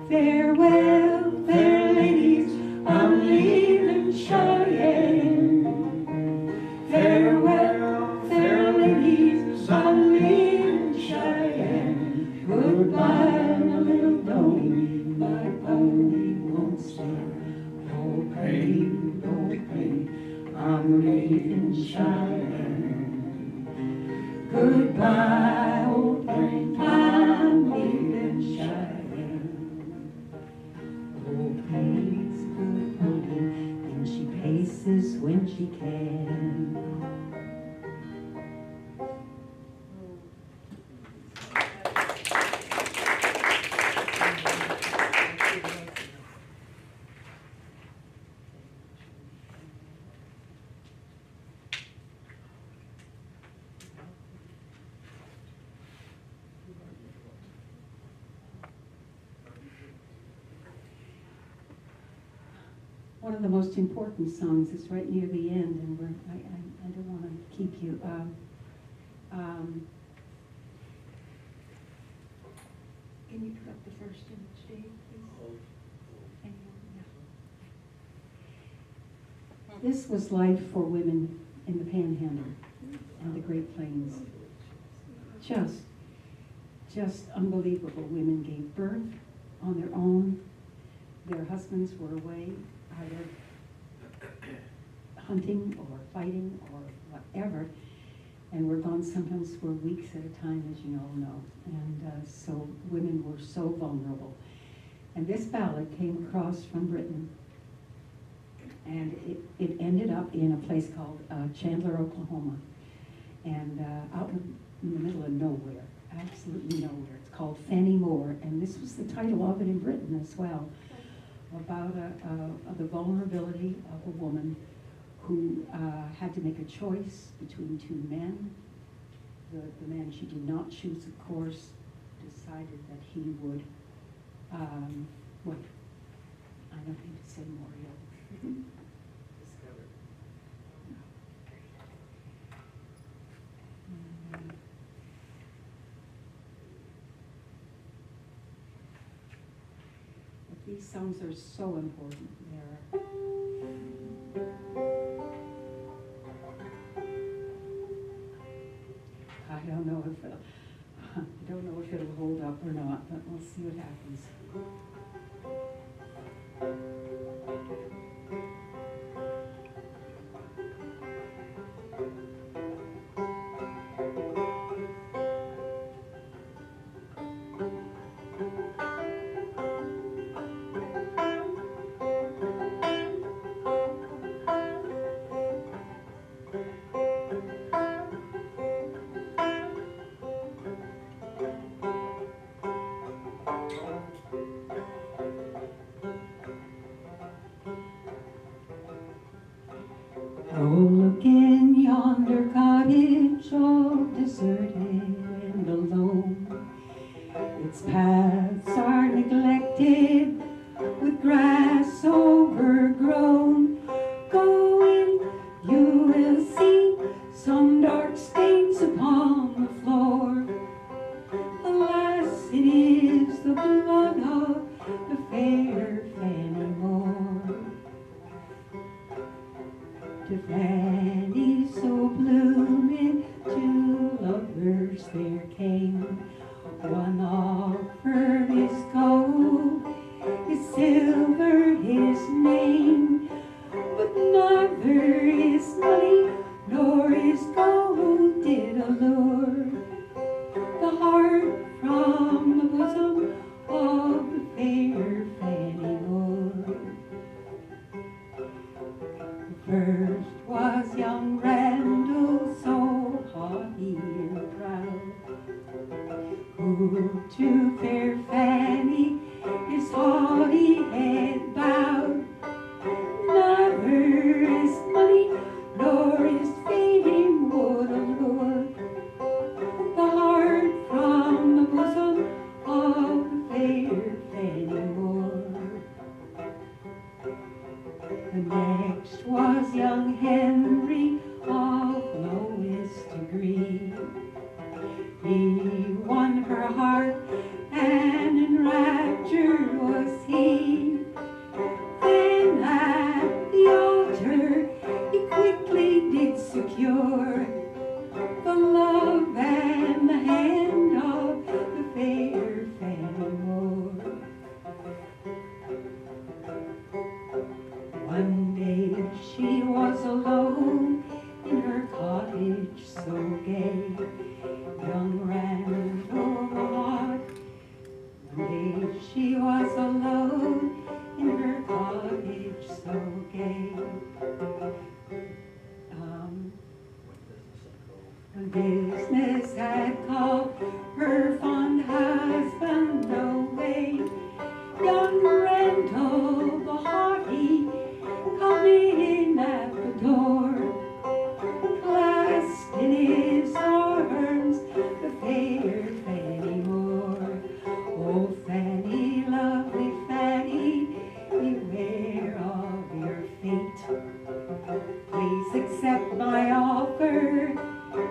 Farewell, fair ladies, I'm leaving Cheyenne. Farewell, fair ladies, I'm leaving Cheyenne. Goodbye, my little pony, my pony won't stand. Oh, pain, I'm leaving Cheyenne. Goodbye, old pain, I'm leaving Cheyenne. Old pain's a good pony, and she paces when she can. One of the most important songs is right near the end, and I don't want to keep you. Can you put up the first image, Dave, please? This was life for women in the Panhandle and the Great Plains. Just unbelievable. Women gave birth on their own. Their husbands were away, either hunting or fighting or whatever, and were gone sometimes for weeks at a time, as you all know. And so women were so vulnerable. And this ballad came across from Britain, and it ended up in a place called Chandler, Oklahoma, and out in the middle of nowhere, absolutely nowhere. It's called Fanny Moore, and this was the title of it in Britain as well, about the vulnerability of a woman who had to make a choice between two men. The man she did not choose, of course, decided that he would, well, I don't need to say more yet. But these songs are so important. I don't know if it'll hold up or not, but we'll see what happens. Oh, look in yonder cottage, all deserted and alone. Its paths are neglected, with grass overgrown. Go in, you will see some dark stains upon the floor. Alas, it is the blood of the fair Fanny Moore. To Fanny so blooming, two lovers there came. One offered his gold, his silver, his name, but neither his money nor his gold did allure the heart from the bosom of the fair Fanny Moore. First was young Randall, so haughty and proud, who to fair Fanny his haughty head bowed. Neither his money nor his fame would allure the heart from the bosom of the fair Fanny Moore. The next was young Henry of lowest degree. He won her heart, and enraptured was he. Then at the altar he quickly did secure the love and the hand of the fair Fanny Moore. One day she was alone in her cottage so gay, young Randall the heart. One day she was alone in her cottage so gay. When business had called her fond husband away, young Randall the hearty come in at the door, clasped in his arms the fair Fanny Moore. Oh, Fanny, lovely Fanny, beware of your fate. Please accept my offer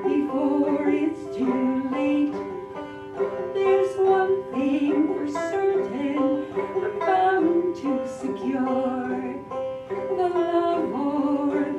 before it's too late. There's one thing for certain I'm bound to secure, the love or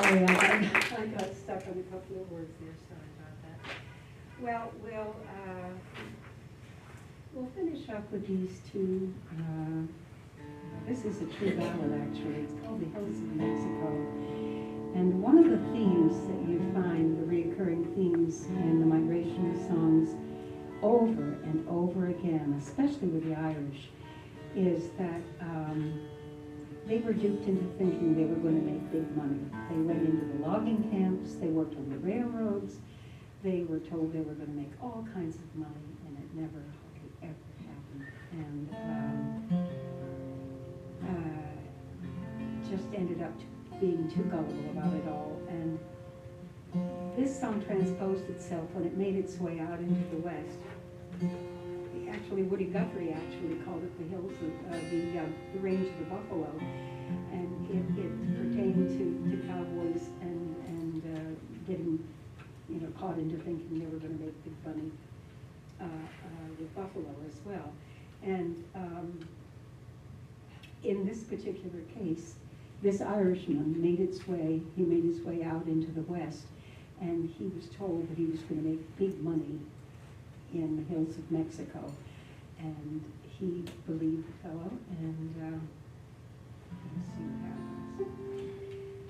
Sorry, I got stuck on a couple of words there, sorry about that. Well, we'll finish up with these two. This is a true ballad, actually. It's called The Hills of Mexico. And one of the themes that you find, the recurring themes in the migration songs over and over again, especially with the Irish, is that they were duped into thinking they were going to make big money. They went into the logging camps, they worked on the railroads, they were told they were going to make all kinds of money, and it never, ever happened. And just ended up being too gullible about it all. And this song transposed itself when it made its way out into the West. Actually, Woody Guthrie actually called it the hills of the range of the buffalo, and it pertained to cowboys and getting caught into thinking they were going to make big money with buffalo as well. And in this particular case, this Irishman made his way out into the West, and he was told that he was going to make big money in the hills of Mexico. And he believed the fellow, and let's see what happens.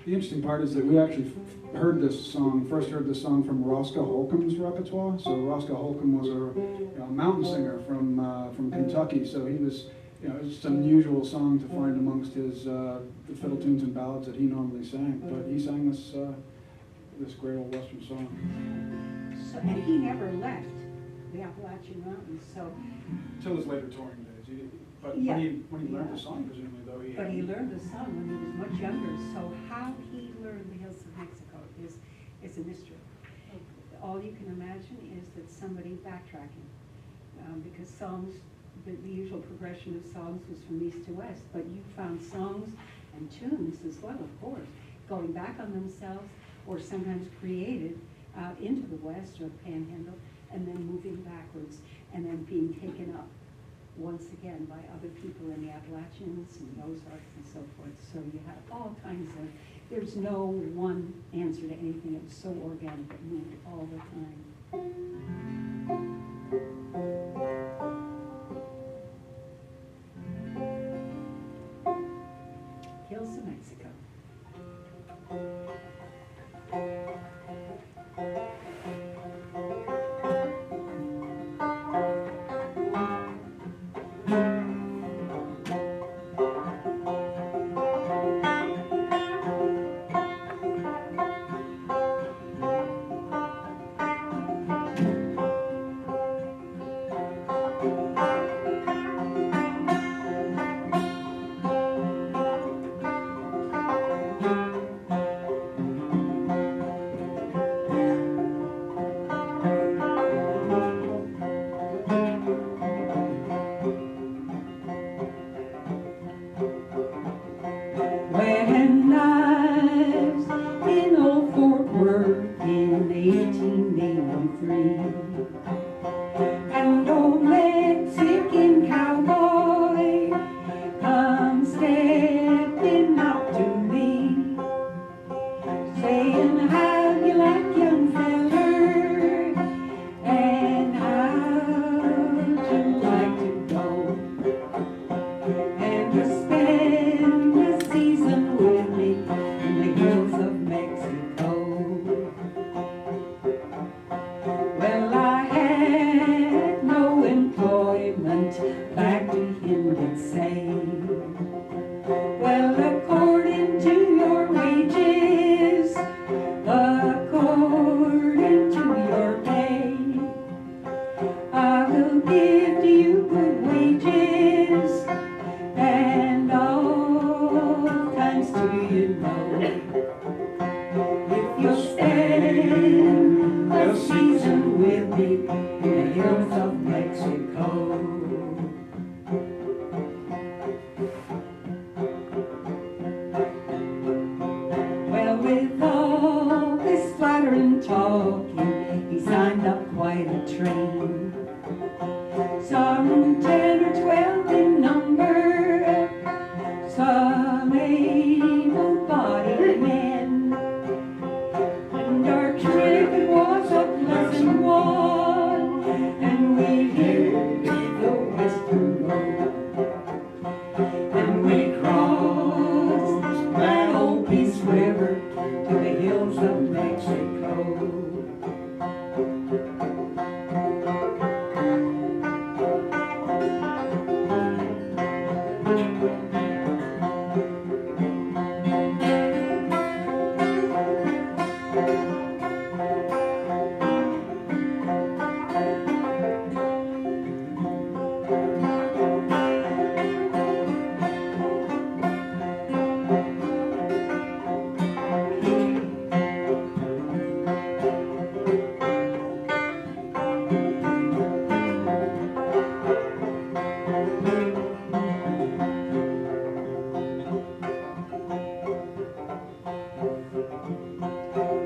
The interesting part is that we actually first heard this song from Roscoe Holcomb's repertoire. So Roscoe Holcomb was a mountain singer from Kentucky, so he was, it's an unusual song to find amongst his the fiddle tunes and ballads that he normally sang. But he sang this great old Western song. So, and he never left the Appalachian Mountains, so. Till his later touring days. But Yeah. when he learned the song, presumably, though, But he learned the song when he was much younger, so how he learned the hills of Mexico is a mystery. All you can imagine is that somebody backtracking, because songs, the usual progression of songs was from east to west, but you found songs and tunes as well, of course, going back on themselves, or sometimes created out into the west or panhandle, and then moving backwards, and then being taken up once again by other people in the Appalachians and the Ozarks and so forth. So you have all kinds of, there's no one answer to anything. It was so organic, it moved all the time. Hills of Mexico. An old Mexican cowboy comes stepping out to me, saying, "How'd you like, young feller, and how'd you like to go and to spend the season with me in the hills of Mexico?" Well, I had no employment, back to him did say, "Well, according to your wages, according to your pay, I will give to you good wages, and all thanks to you know, if you'll spend a season with me in the hills of Mexico."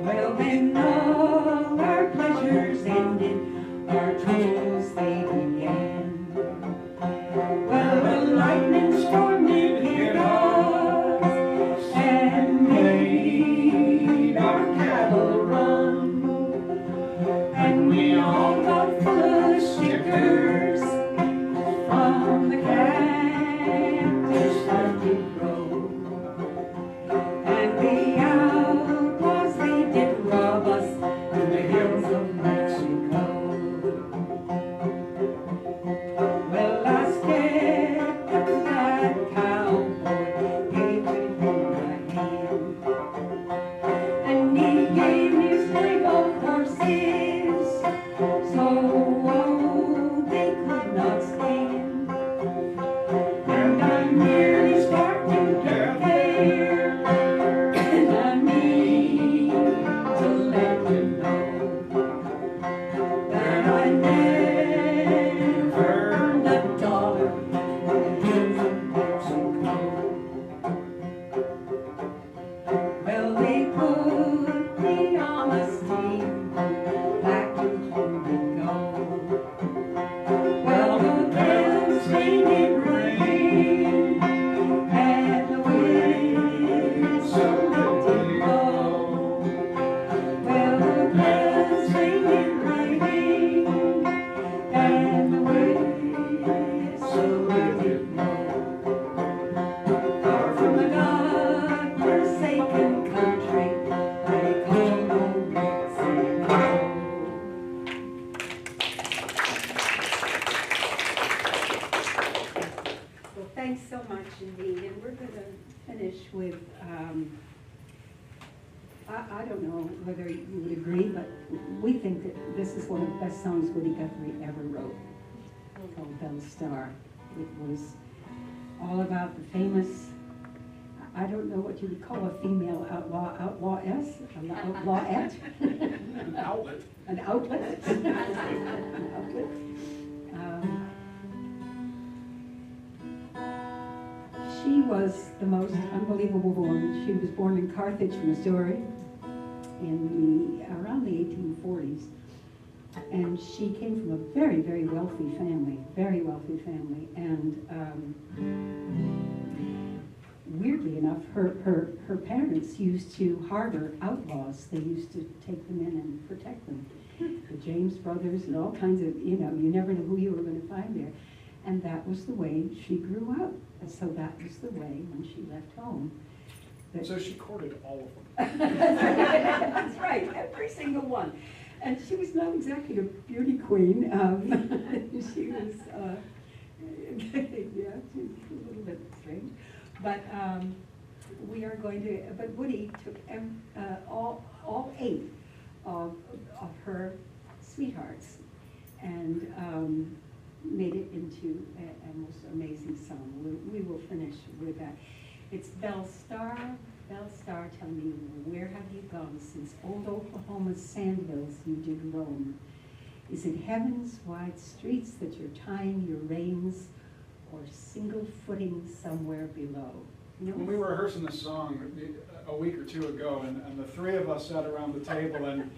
Well, then all our pleasures ended, our troubles they began. Well, a lightning storm did hit us and made our cattle run, and we all got full of stickers from the cactus that we grow. And the outlaws, they did rob us in the hills of Mexico. Well, I stepped up to that cowboy, gave him my hand, and he gave me a string of horses, so they could not stand. And I nearly starved to death there, and I mean to let you know that I never earned a dollar in the hills of Mexico. Well, they put me on a steamboat back to home we go. Well, the bells they did ring, and the whistle did blow. Well, the bells they did ring, and the whistle did blow. Far from the God-forsaken country they call old Mexico. Well, thanks so much indeed, and we're going to finish with, I don't know whether you would agree, but we think that this is one of the best songs Woody Guthrie ever wrote, called Belle Star. It was all about the famous, I don't know what you would call a female outlaw, outlawess, an outlawette? An outlet. An outlet? An outlet. She was the most unbelievable woman. She was born in Carthage, Missouri, around the 1840s, and she came from a very, very wealthy family, and weirdly enough, her parents used to harbor outlaws. They used to take them in and protect them. The James brothers and all kinds of, you never knew who you were going to find there. And that was the way she grew up. And so that was the way when she left home. So she courted all of them. That's right, every single one. And she was not exactly a beauty queen. She was, yeah, she was a little bit strange. But we are going to, but Woody took all 8 of her sweethearts and made it into a most amazing song. We will finish with that. It's Belle Star, Belle Star, tell me, where have you gone since old Oklahoma's sand hills you did roam? Is it heaven's wide streets that you're tying your reins, or single footing somewhere below? When we were rehearsing this song a week or two ago, and the 3 of us sat around the table, and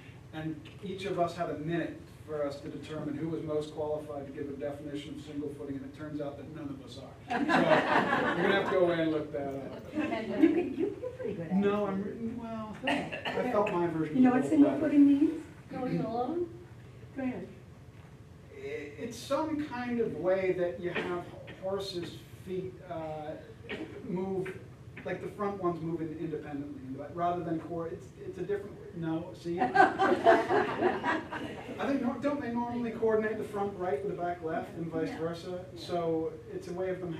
each of us had a minute for us to determine who was most qualified to give a definition of single footing, and it turns out that none of us are. So you're going to have to go away and look that up. You're pretty good at it. No, well, I felt my version. You know was what a single little footing means? Going alone? Go ahead. It's some kind of way that you have horses' feet move like the front ones move independently, but rather than it's a different, no, see? I think, don't they normally coordinate the front right with the back left and vice versa? So it's a way of them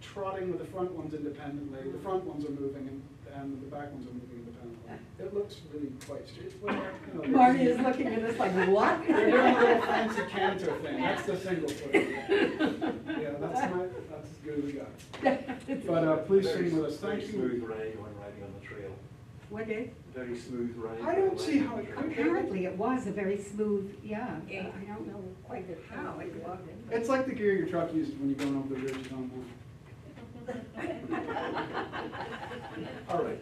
trotting with the front ones independently. The front ones are moving and the back ones are moving independently. It looks really quite strange. Marty is looking at us like, what? They're doing a little fancy canter thing. That's the single foot. Yeah, that's as good as we got. But please sing with us. Thank you. Smooth ride when riding on the trail. What did? Very smooth ride. I don't see how it could be. Apparently it was a very smooth, yeah. Yeah, I don't know quite how it was. It's like the gear your truck uses when you're going over the ridges on one. All right.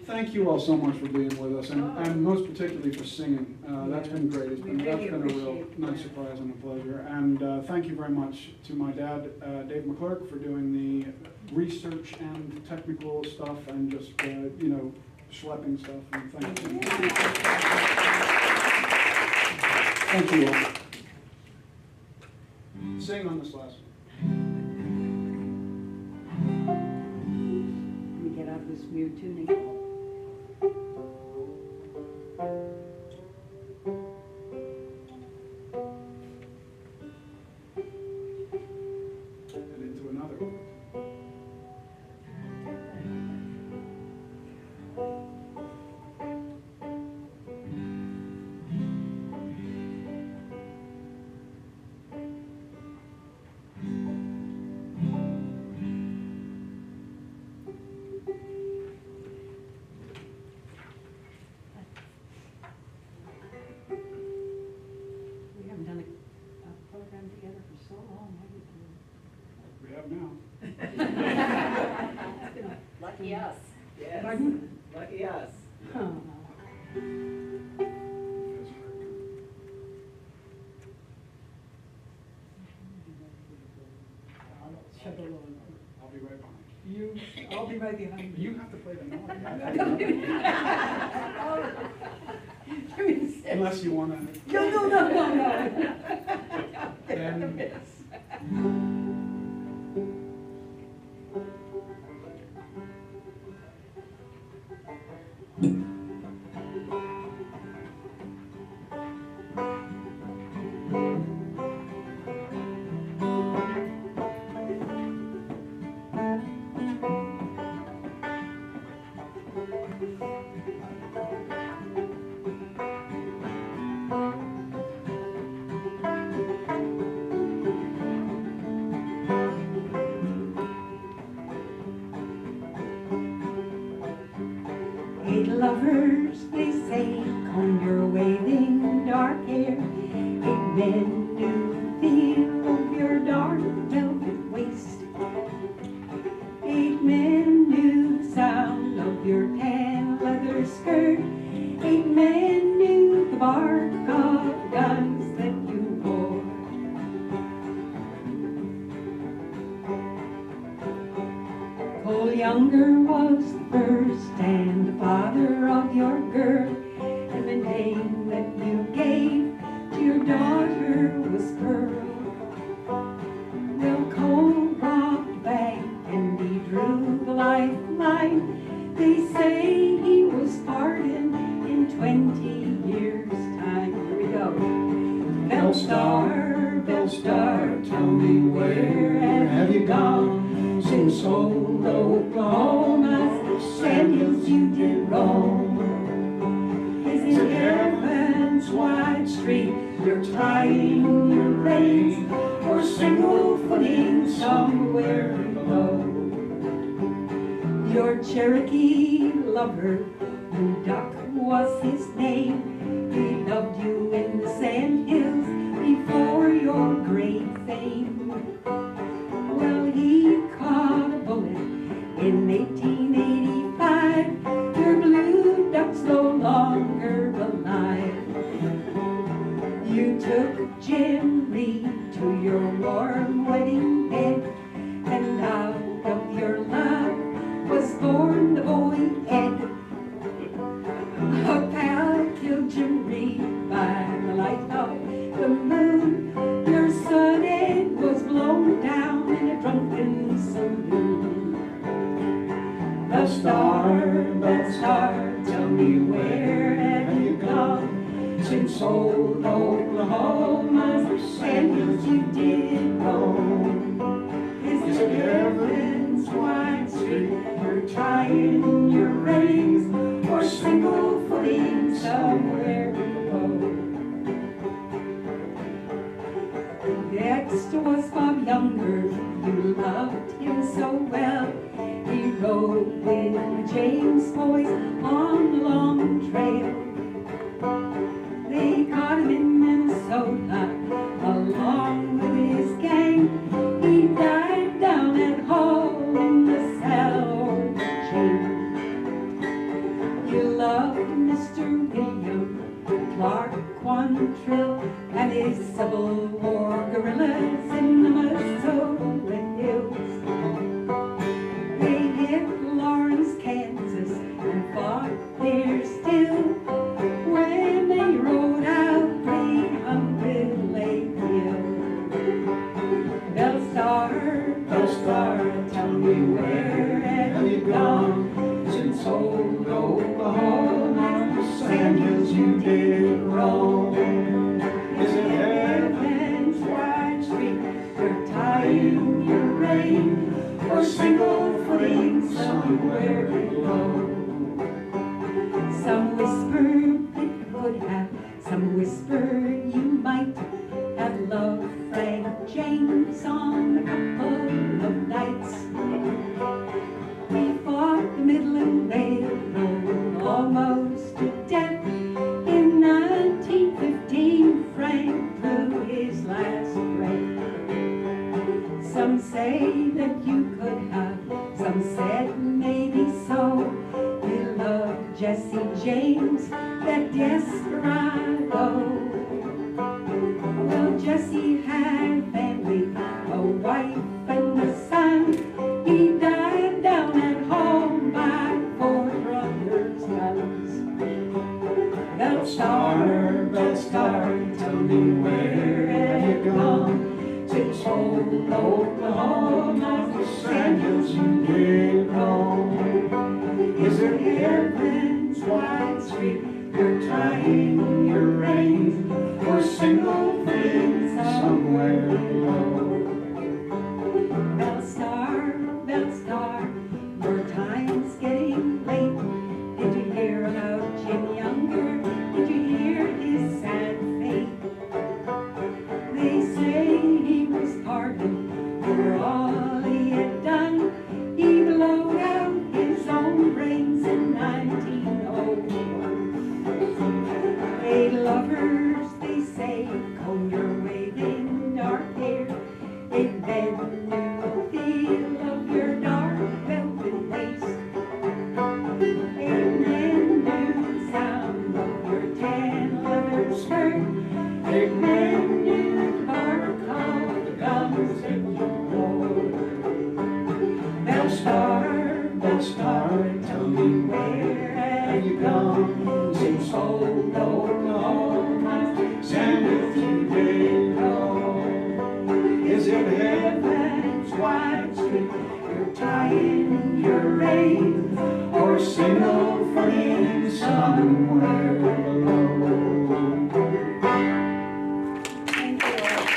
Thank you all so much for being with us, and most particularly for singing. That's been great. That's been a real nice surprise and a pleasure. And thank you very much to my dad, Dave McClurk, for doing the research and technical stuff and just, schlepping stuff. And thank you. Thank you all. Sing on this last one. Let me get out of this weird tuning. And into another one. We haven't done a program together for so long, have we? We have now. Lucky us. Yes. Pardon? Lucky us. Oh. I'll be right behind I'll be right behind you. You have to play the note. Unless you want to. No. Then. Eight lovers, they say, comb your waving dark hair. 8 men knew the feel of your dark velvet waist. 8 men knew the sound of your tan leather skirt. 8 men knew the bark of guns that you wore. Cole Younger was the first and the father of your girl, and the name that you gave to your daughter was Pearl. Well, Cole robbed a bank and he drew the lifeline. They say he was pardoned in 20 years' time. Here we go. Bell Star, tell me where have you gone? Since old Oklahoma's sand hills you did roam. Is it heaven's wide street you're trying your reins, or single footing somewhere below? Your Cherokee lover, Blue Duck was his name. He loved you in the sand hills before your great fame. Well, he caught a bullet in 1885. Your Blue Duck's no longer alive. You took Jim Reed to your warm wedding bed, and out of your love was born the boy Ed. A pal killed Jim Reed by the light of the moon. Your son Ed was blown down in a drunken saloon. bell star, tell me where have you gone? Since old Oklahoma's sandals you did roam. Is it heaven's wide street you're tying your reins, or single footing somewhere below? Next was Bob Younger, you loved him so well. He rode with the James boys on the long trail. They caught him in Minnesota along with his gang. He died down at Hull in the saddle chain. You loved Mr. William Clark Quantrill and his Civil War guerrillas in the Missouri hills. They hit Lawrence, Kansas and fought there still when they rode out 300 Lake Hill. Bell star, tell me where have you gone? Since old Oklahoma sandals you did roam. Is it heaven's wide street you're tying your rein, or single footing somewhere below? Some whispered it could have, some whispered you might have loved Frank James on a couple of nights. We fought the Midland Railroad almost to death. In 1915, Frank drew his last breath. Some say that you could have, some said maybe so. You loved Jesse James, that desperado. Well, Jesse had family, a wife and a son. He died down at home by 4 brothers' guns. Bell star, tell me where have you gone? Since old Oklahoma sandals you did roam. Is it heaven's wide street you're tying your reins, or single footing somewhere below? Bell star, your time's getting late. Did you hear about Jim Younger? Did you hear his sad fate? They say he was pardoned for all he had done. He blew out his own brains in 1901. Hey lovers, they say, comb your waving dark hair. They bend the feel of your dark velvet waist. They mend the sound of your tan leather skirt. They mend the bark of the gums that you wore. Bell star, tell me where have you gone? Since old Oklahoma sandals you did roam. Is it heaven's wide street you're tying your reins, or single footing somewhere below?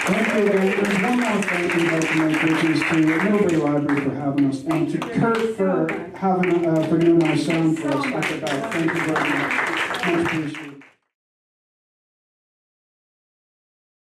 Thank you. There's one more thank you I'd like to make, which is to Nobody Library for having us, and to Kurt for having for doing our sound for us at the back. Thank you very much. Much appreciated.